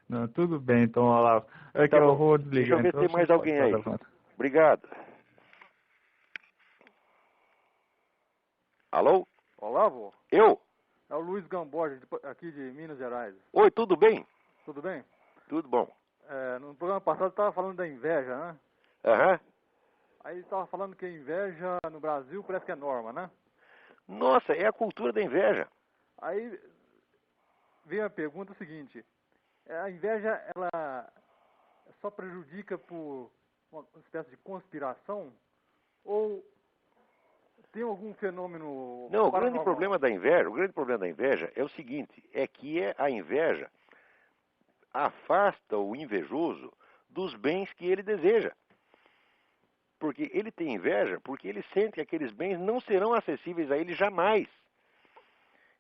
[SPEAKER 3] Não, tudo bem, então, Olavo. Que eu vou desligar.
[SPEAKER 2] Deixa eu ver se tem mais alguém aí. Obrigado. Alô?
[SPEAKER 4] Olavo?
[SPEAKER 2] Eu?
[SPEAKER 4] É o Luiz Gamboja, aqui de Minas Gerais.
[SPEAKER 2] Oi, tudo bem?
[SPEAKER 4] Tudo bem?
[SPEAKER 2] Tudo bom.
[SPEAKER 4] No programa passado estava falando da inveja, né?
[SPEAKER 2] Aham.
[SPEAKER 4] Aí estava falando que a inveja no Brasil parece que é norma, né?
[SPEAKER 2] Nossa, é a cultura da inveja.
[SPEAKER 4] Aí vem a pergunta seguinte: a inveja, ela só prejudica por uma espécie de conspiração? Ou tem algum fenômeno
[SPEAKER 2] Não, o
[SPEAKER 4] paranormal?
[SPEAKER 2] grande problema da inveja é o seguinte, é que a inveja afasta o invejoso dos bens que ele deseja. Porque ele tem inveja, porque ele sente que aqueles bens não serão acessíveis a ele jamais.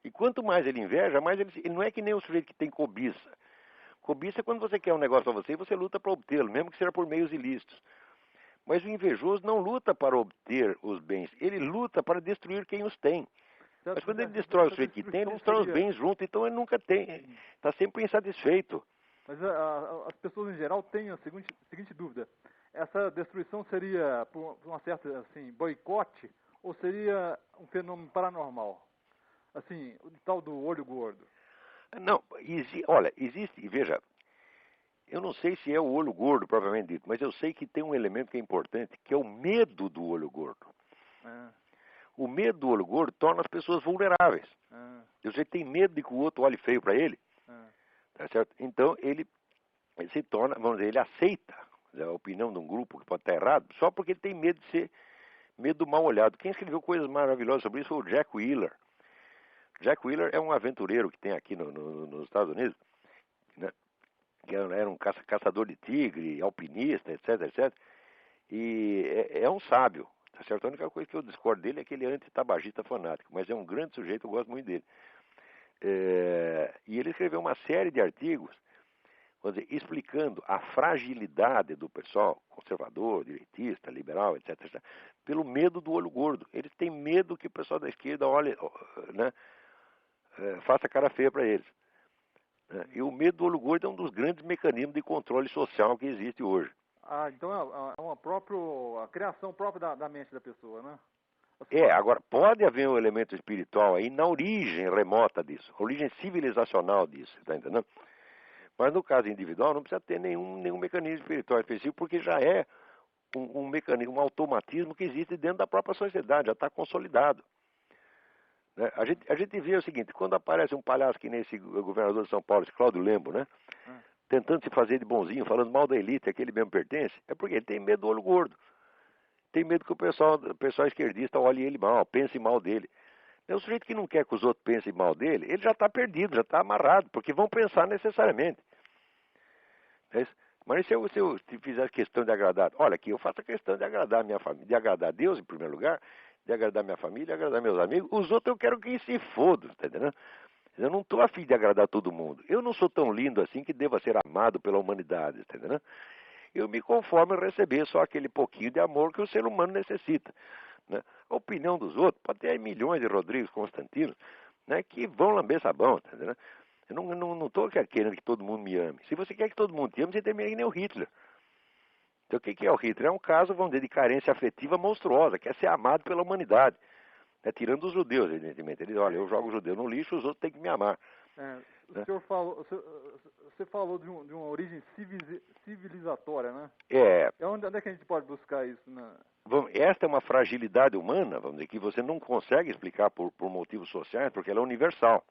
[SPEAKER 2] E quanto mais ele inveja, mais ele não é que nem o sujeito que tem cobiça. Cobiça é quando você quer um negócio para você e você luta para obtê-lo, mesmo que seja por meios ilícitos. Mas o invejoso não luta para obter os bens, ele luta para destruir quem os tem. Mas quando ele destrói o sujeito que tem, ele destrói os bens junto, então ele nunca tem, está sempre insatisfeito.
[SPEAKER 4] Mas as pessoas em geral têm a seguinte dúvida: essa destruição seria por uma certa boicote ou seria um fenômeno paranormal? Assim, o tal do olho gordo.
[SPEAKER 2] Não, olha, existe, veja, eu não sei se é o olho gordo propriamente dito, mas eu sei que tem um elemento que é importante, que é o medo do olho gordo.
[SPEAKER 4] Ah,
[SPEAKER 2] O medo do olho gordo torna as pessoas vulneráveis. Você tem medo de que o outro olhe feio para ele, tá certo? Então ele se torna, vamos dizer, ele aceita a opinião de um grupo que pode estar errado, só porque ele tem medo de ser medo do mal olhado. Quem escreveu coisas maravilhosas sobre isso foi o Jack Wheeler. Jack Wheeler é um aventureiro que tem aqui nos Estados Unidos, né? Que era um caçador de tigre, alpinista, etc, etc. E é um sábio, tá certo? A única coisa que eu discordo dele é que ele é antitabagista fanático, mas é um grande sujeito, eu gosto muito dele. E ele escreveu uma série de artigos, vamos dizer, explicando a fragilidade do pessoal conservador, direitista, liberal, etc, etc, pelo medo do olho gordo. Eles têm medo que o pessoal da esquerda olhe, né, faça cara feia para eles. E o medo do olho gordo é um dos grandes mecanismos de controle social que existe hoje.
[SPEAKER 4] Ah, então a criação própria da mente da pessoa, né?
[SPEAKER 2] Agora, pode haver um elemento espiritual aí na origem remota disso, a origem civilizacional disso, tá entendendo? Mas no caso individual não precisa ter nenhum mecanismo espiritual específico, porque já é um mecanismo, um automatismo que existe dentro da própria sociedade, já está consolidado. Né? A gente vê o seguinte, quando aparece um palhaço que nem esse governador de São Paulo, esse Cláudio Lembo, né? Tentando se fazer de bonzinho, falando mal da elite, a que ele mesmo pertence, é porque ele tem medo do olho gordo. Tem medo que o pessoal esquerdista olhe ele mal, pense mal dele. É o sujeito que não quer que os outros pensem mal dele, ele já está perdido, já está amarrado, porque vão pensar necessariamente. Mas se eu fizer questão de agradar, olha aqui, eu faço a questão de agradar a minha família, de agradar a Deus em primeiro lugar, de agradar minha família, de agradar meus amigos, os outros eu quero que se fodam, tá entendendo? Eu não estou afim de agradar todo mundo. Eu não sou tão lindo assim que deva ser amado pela humanidade, tá entendendo? Eu me conformo em receber só aquele pouquinho de amor que o ser humano necessita. Né? A opinião dos outros, pode ter aí milhões de Rodrigos Constantinos, né, que vão lamber sabão, tá entendendo? Eu não estou querendo que todo mundo me ame. Se você quer que todo mundo te ame, você também é que nem o Hitler. Então o que é o Hitler? É um caso, vamos dizer, de carência afetiva monstruosa, quer ser amado pela humanidade. Né? Tirando os judeus, evidentemente. Ele diz, olha, eu jogo o judeu no lixo, os outros têm que me amar.
[SPEAKER 4] O senhor falou, você falou de uma origem civilizatória, né? Onde é que a gente pode buscar isso?
[SPEAKER 2] Esta é uma fragilidade humana, vamos dizer, que você não consegue explicar por motivos sociais, porque ela é universal.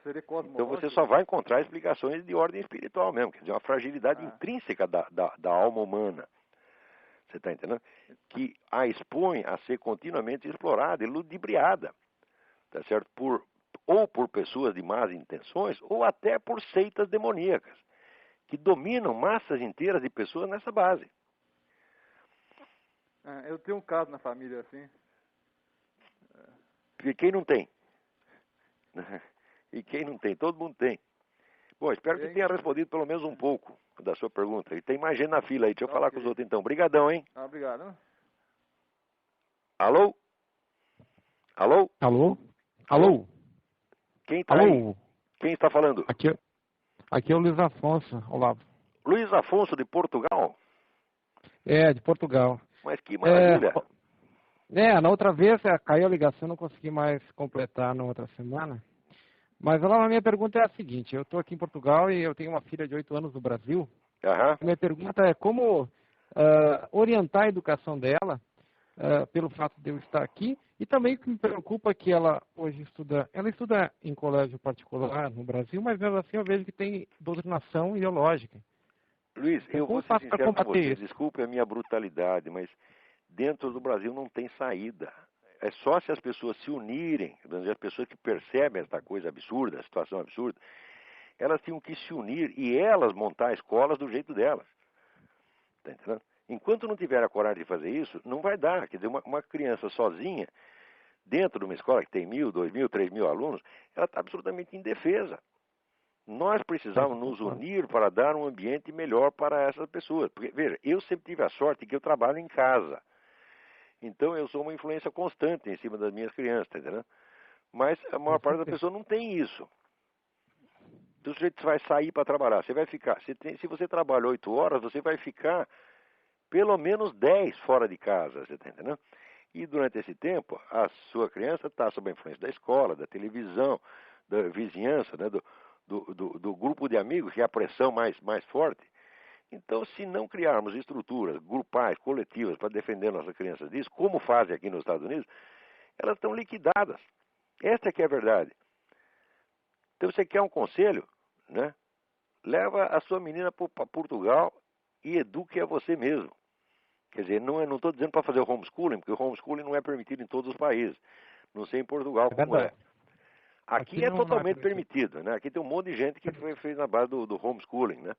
[SPEAKER 4] Seria cosmológico.
[SPEAKER 2] Então você só vai encontrar explicações de ordem espiritual mesmo, quer dizer, uma fragilidade intrínseca da alma humana. Você está entendendo? Que a expõe a ser continuamente explorada e ludibriada, tá certo? Ou por pessoas de más intenções, ou até por seitas demoníacas, que dominam massas inteiras de pessoas nessa base.
[SPEAKER 4] Eu tenho um caso na família assim.
[SPEAKER 2] E quem não tem? E quem não tem? Todo mundo tem. Bom, espero que tenha respondido pelo menos um pouco da sua pergunta. E tem mais gente na fila aí. Deixa eu falar com os outros então. Obrigadão, hein?
[SPEAKER 4] Obrigado.
[SPEAKER 2] Alô? Alô?
[SPEAKER 5] Alô? Alô?
[SPEAKER 2] Quem está aí? Quem está falando?
[SPEAKER 5] Aqui é o Luiz Afonso, Olavo.
[SPEAKER 2] Luiz Afonso, de Portugal?
[SPEAKER 5] De Portugal.
[SPEAKER 2] Mas que maravilha.
[SPEAKER 5] Na outra vez caiu a ligação, não consegui mais completar na outra semana. Mas a minha pergunta é a seguinte, eu estou aqui em Portugal e eu tenho uma filha de 8 anos no Brasil. Minha pergunta é como orientar a educação dela, pelo fato de eu estar aqui, e também que me preocupa que ela hoje estuda em colégio particular no Brasil, mas mesmo assim eu vejo que tem doutrinação ideológica.
[SPEAKER 2] Luiz, eu vou ser sincero com você, desculpe a minha brutalidade, mas dentro do Brasil não tem saída. É só se as pessoas se unirem, as pessoas que percebem esta coisa absurda, a situação absurda, elas tinham que se unir e elas montar escolas do jeito delas. Tá entendendo? Enquanto não tiver a coragem de fazer isso, não vai dar. Quer dizer, uma criança sozinha, dentro de uma escola que tem 1.000, 2.000, 3.000 alunos, ela está absolutamente indefesa. Nós precisamos nos unir para dar um ambiente melhor para essas pessoas. Porque, veja, eu sempre tive a sorte que eu trabalho em casa. Então eu sou uma influência constante em cima das minhas crianças, tá entendendo? Mas a maior parte das pessoas não tem isso. Então o sujeito vai sair para trabalhar, você vai ficar, se você trabalha 8 horas, você vai ficar pelo menos 10 fora de casa, você tá entendendo? E durante esse tempo, a sua criança está sob a influência da escola, da televisão, da vizinhança, né, do grupo de amigos, que é a pressão mais forte. Então, se não criarmos estruturas grupais, coletivas, para defender nossas crianças disso, como fazem aqui nos Estados Unidos, elas estão liquidadas. Essa que é a verdade. Então, você quer um conselho, né? Leva a sua menina para Portugal e eduque a você mesmo. Quer dizer, não estou dizendo para fazer o homeschooling, porque o homeschooling não é permitido em todos os países. Não sei em Portugal como é. Aqui é totalmente permitido, né? Aqui tem um monte de gente que fez na base do homeschooling, né?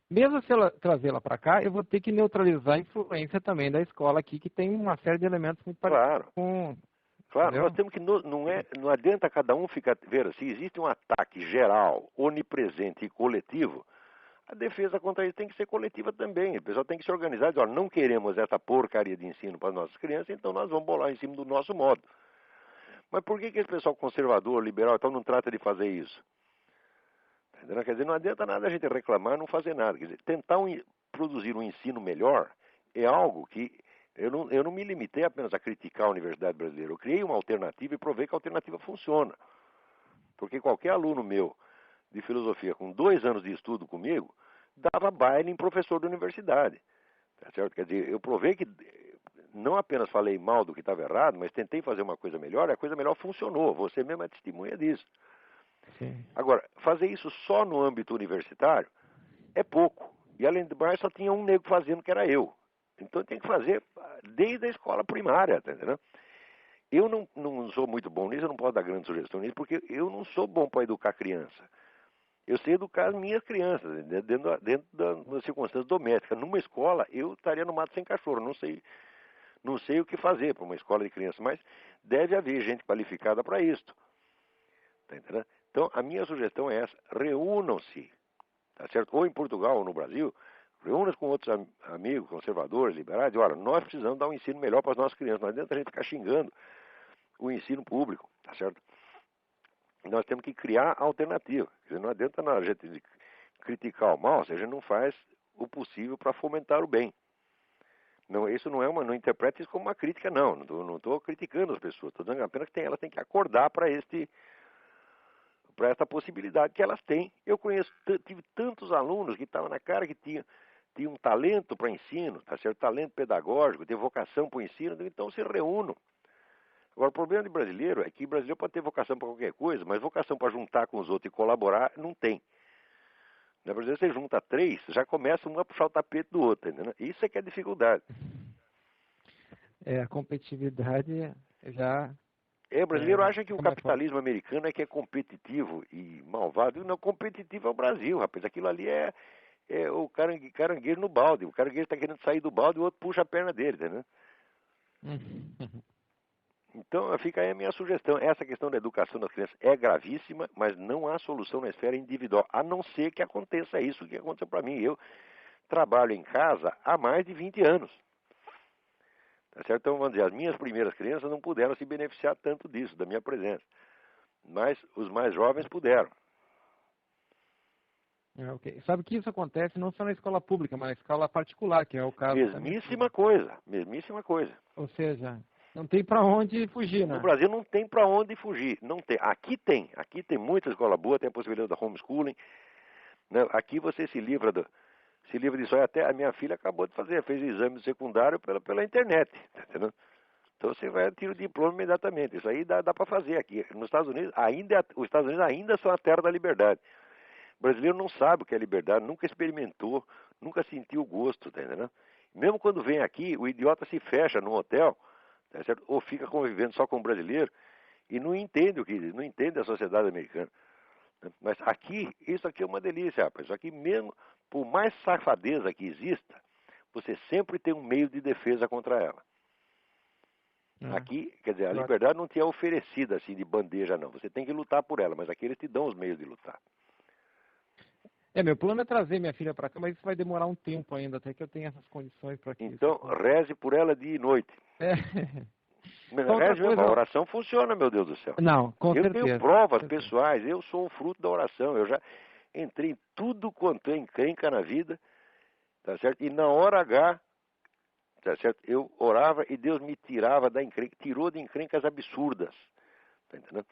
[SPEAKER 5] Mesmo se ela trazê-la para cá, eu vou ter que neutralizar a influência também da escola aqui, que tem uma série de elementos muito parecidos com...
[SPEAKER 2] Claro, nós temos que, não adianta cada um ficar... Veja, se existe um ataque geral, onipresente e coletivo, a defesa contra isso tem que ser coletiva também. O pessoal tem que se organizar e dizer, não queremos essa porcaria de ensino para as nossas crianças, então nós vamos bolar em cima do nosso modo. Mas por que esse pessoal conservador, liberal, então não trata de fazer isso? Entendeu? Quer dizer, não adianta nada a gente reclamar e não fazer nada. Quer dizer, tentar produzir um ensino melhor é algo que... Eu não me limitei apenas a criticar a Universidade Brasileira. Eu criei uma alternativa e provei que a alternativa funciona. Porque qualquer aluno meu de filosofia com 2 anos de estudo comigo dava baile em professor da universidade. Tá certo? Quer dizer, eu provei que não apenas falei mal do que estava errado, mas tentei fazer uma coisa melhor e a coisa melhor funcionou. Você mesmo é testemunha disso. Sim. Agora, fazer isso só no âmbito universitário é pouco. E além do mais, só tinha um nego fazendo, que era eu. Então tem que fazer desde a escola primária, tá entendendo? Eu não sou muito bom nisso, eu não posso dar grande sugestão nisso, porque eu não sou bom para educar criança. Eu sei educar as minhas crianças, dentro das circunstâncias domésticas. Numa escola, eu estaria no mato sem cachorro, não sei o que fazer para uma escola de crianças, mas deve haver gente qualificada para isso. Tá entendendo? Então, a minha sugestão é essa, reúnam-se, tá certo? Ou em Portugal ou no Brasil, reúna-se com outros amigos, conservadores, liberais, e olha, nós precisamos dar um ensino melhor para as nossas crianças, não adianta a gente ficar xingando o ensino público, tá certo? Nós temos que criar alternativa, quer dizer, não adianta a gente criticar o mal se a gente não faz o possível para fomentar o bem. Não, isso não interprete isso como uma crítica, não estou criticando as pessoas, estou dizendo apenas que elas têm que acordar para essa possibilidade que elas têm. Eu tive tantos alunos que estavam na cara que tinham um talento para ensino, tá certo? Talento pedagógico, tem vocação para o ensino, então se reúnam. Agora, o problema de brasileiro é que o brasileiro pode ter vocação para qualquer coisa, mas vocação para juntar com os outros e colaborar, não tem. Na Brasil, você junta 3, já começa um a puxar o tapete do outro, entendeu? Isso é que é a dificuldade.
[SPEAKER 5] A competitividade já...
[SPEAKER 2] O brasileiro acha que o capitalismo americano é que é competitivo e malvado. Não, competitivo é o Brasil, rapaz. Aquilo ali é o caranguejo no balde. O caranguejo está querendo sair do balde e o outro puxa a perna dele, entendeu? Então, fica aí a minha sugestão. Essa questão da educação das crianças é gravíssima, mas não há solução na esfera individual, a não ser que aconteça isso que aconteceu para mim. Eu trabalho em casa há mais de 20 anos. Tá certo? Então, vamos dizer, as minhas primeiras crianças não puderam se beneficiar tanto disso, da minha presença. Mas os mais jovens puderam.
[SPEAKER 5] Okay. Sabe que isso acontece não só na escola pública, mas na escola particular, que é o caso...
[SPEAKER 2] Mesmíssima coisa.
[SPEAKER 5] Ou seja, não tem para onde fugir, né?
[SPEAKER 2] No Brasil não tem para onde fugir. Não tem. Aqui tem muita escola boa, tem a possibilidade da homeschooling. Né? Aqui você se livra disso aí. Até a minha filha acabou de fazer, fez o exame secundário pela internet. Tá entendendo? Então você vai tirar o diploma imediatamente. Isso aí dá para fazer aqui. Nos Estados Unidos, os Estados Unidos ainda são a terra da liberdade. O brasileiro não sabe o que é liberdade, nunca experimentou, nunca sentiu o gosto, tá entendendo? Mesmo quando vem aqui, o idiota se fecha num hotel, tá certo? Ou fica convivendo só com o brasileiro e não entende a sociedade americana. Mas aqui, isso aqui é uma delícia, rapaz. Isso aqui mesmo, por mais safadeza que exista, você sempre tem um meio de defesa contra ela. Aqui, quer dizer, a liberdade não te é oferecida assim de bandeja, não. Você tem que lutar por ela, mas aqui eles te dão os meios de lutar.
[SPEAKER 5] Meu plano é trazer minha filha para cá, mas isso vai demorar um tempo ainda, até que eu tenha essas condições para que
[SPEAKER 2] então, reze por ela dia e noite. Reze mesmo, a oração funciona, meu Deus do céu.
[SPEAKER 5] Não, com certeza.
[SPEAKER 2] Eu tenho provas pessoais, eu sou o fruto da oração. Eu já entrei em tudo quanto é encrenca na vida, tá certo? E na hora H, tá certo? Eu orava e Deus me tirava da encrenca, tirou de encrencas absurdas, tá entendendo?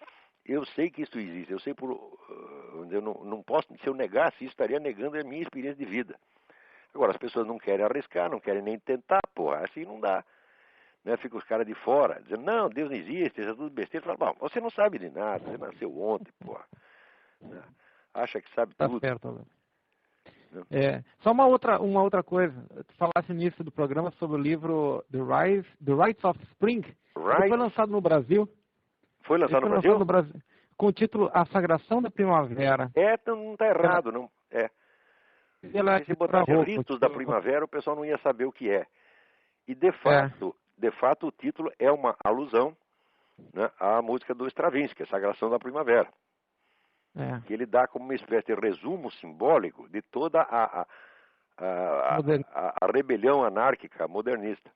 [SPEAKER 2] eu sei que isso existe, eu sei eu não posso, se eu negasse isso, estaria negando a minha experiência de vida. Agora, as pessoas não querem arriscar, não querem nem tentar, porra, assim não dá. Né? Fica os caras de fora, dizendo, não, Deus não existe, isso é tudo besteira. Fala, bom, você não sabe de nada, você nasceu ontem, porra. Né? Acha que sabe tudo.
[SPEAKER 5] Tá certo, Alberto. Só uma outra coisa, tu falasse no início do programa sobre o livro The Rites of Spring, que foi lançado no Brasil.
[SPEAKER 2] Foi lançado no Brasil?
[SPEAKER 5] Com o título A Sagração da Primavera.
[SPEAKER 2] Não está errado, não. Se botasse ritos da primavera, o pessoal não ia saber o que é. E de fato o título é uma alusão, né, à música do Stravinsky, a Sagração da Primavera. Que ele dá como uma espécie de resumo simbólico de toda a rebelião anárquica modernista.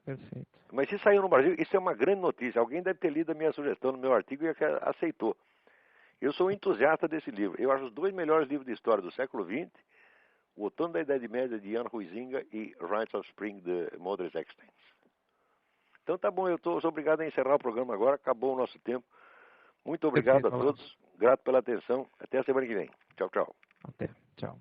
[SPEAKER 5] Perfeito.
[SPEAKER 2] Mas se saiu no Brasil, isso é uma grande notícia. Alguém deve ter lido a minha sugestão no meu artigo e aceitou. Eu sou um entusiasta desse livro. Eu acho os 2 melhores livros de história do século XX, O Outono da Idade Média, de Jan Huizinga, e Rites of Spring, de Modris Eksteins. Então tá bom, eu sou obrigado a encerrar o programa agora, acabou o nosso tempo. Muito obrigado a todos, grato pela atenção. Até a semana que vem. Tchau, tchau.
[SPEAKER 5] Até, tchau.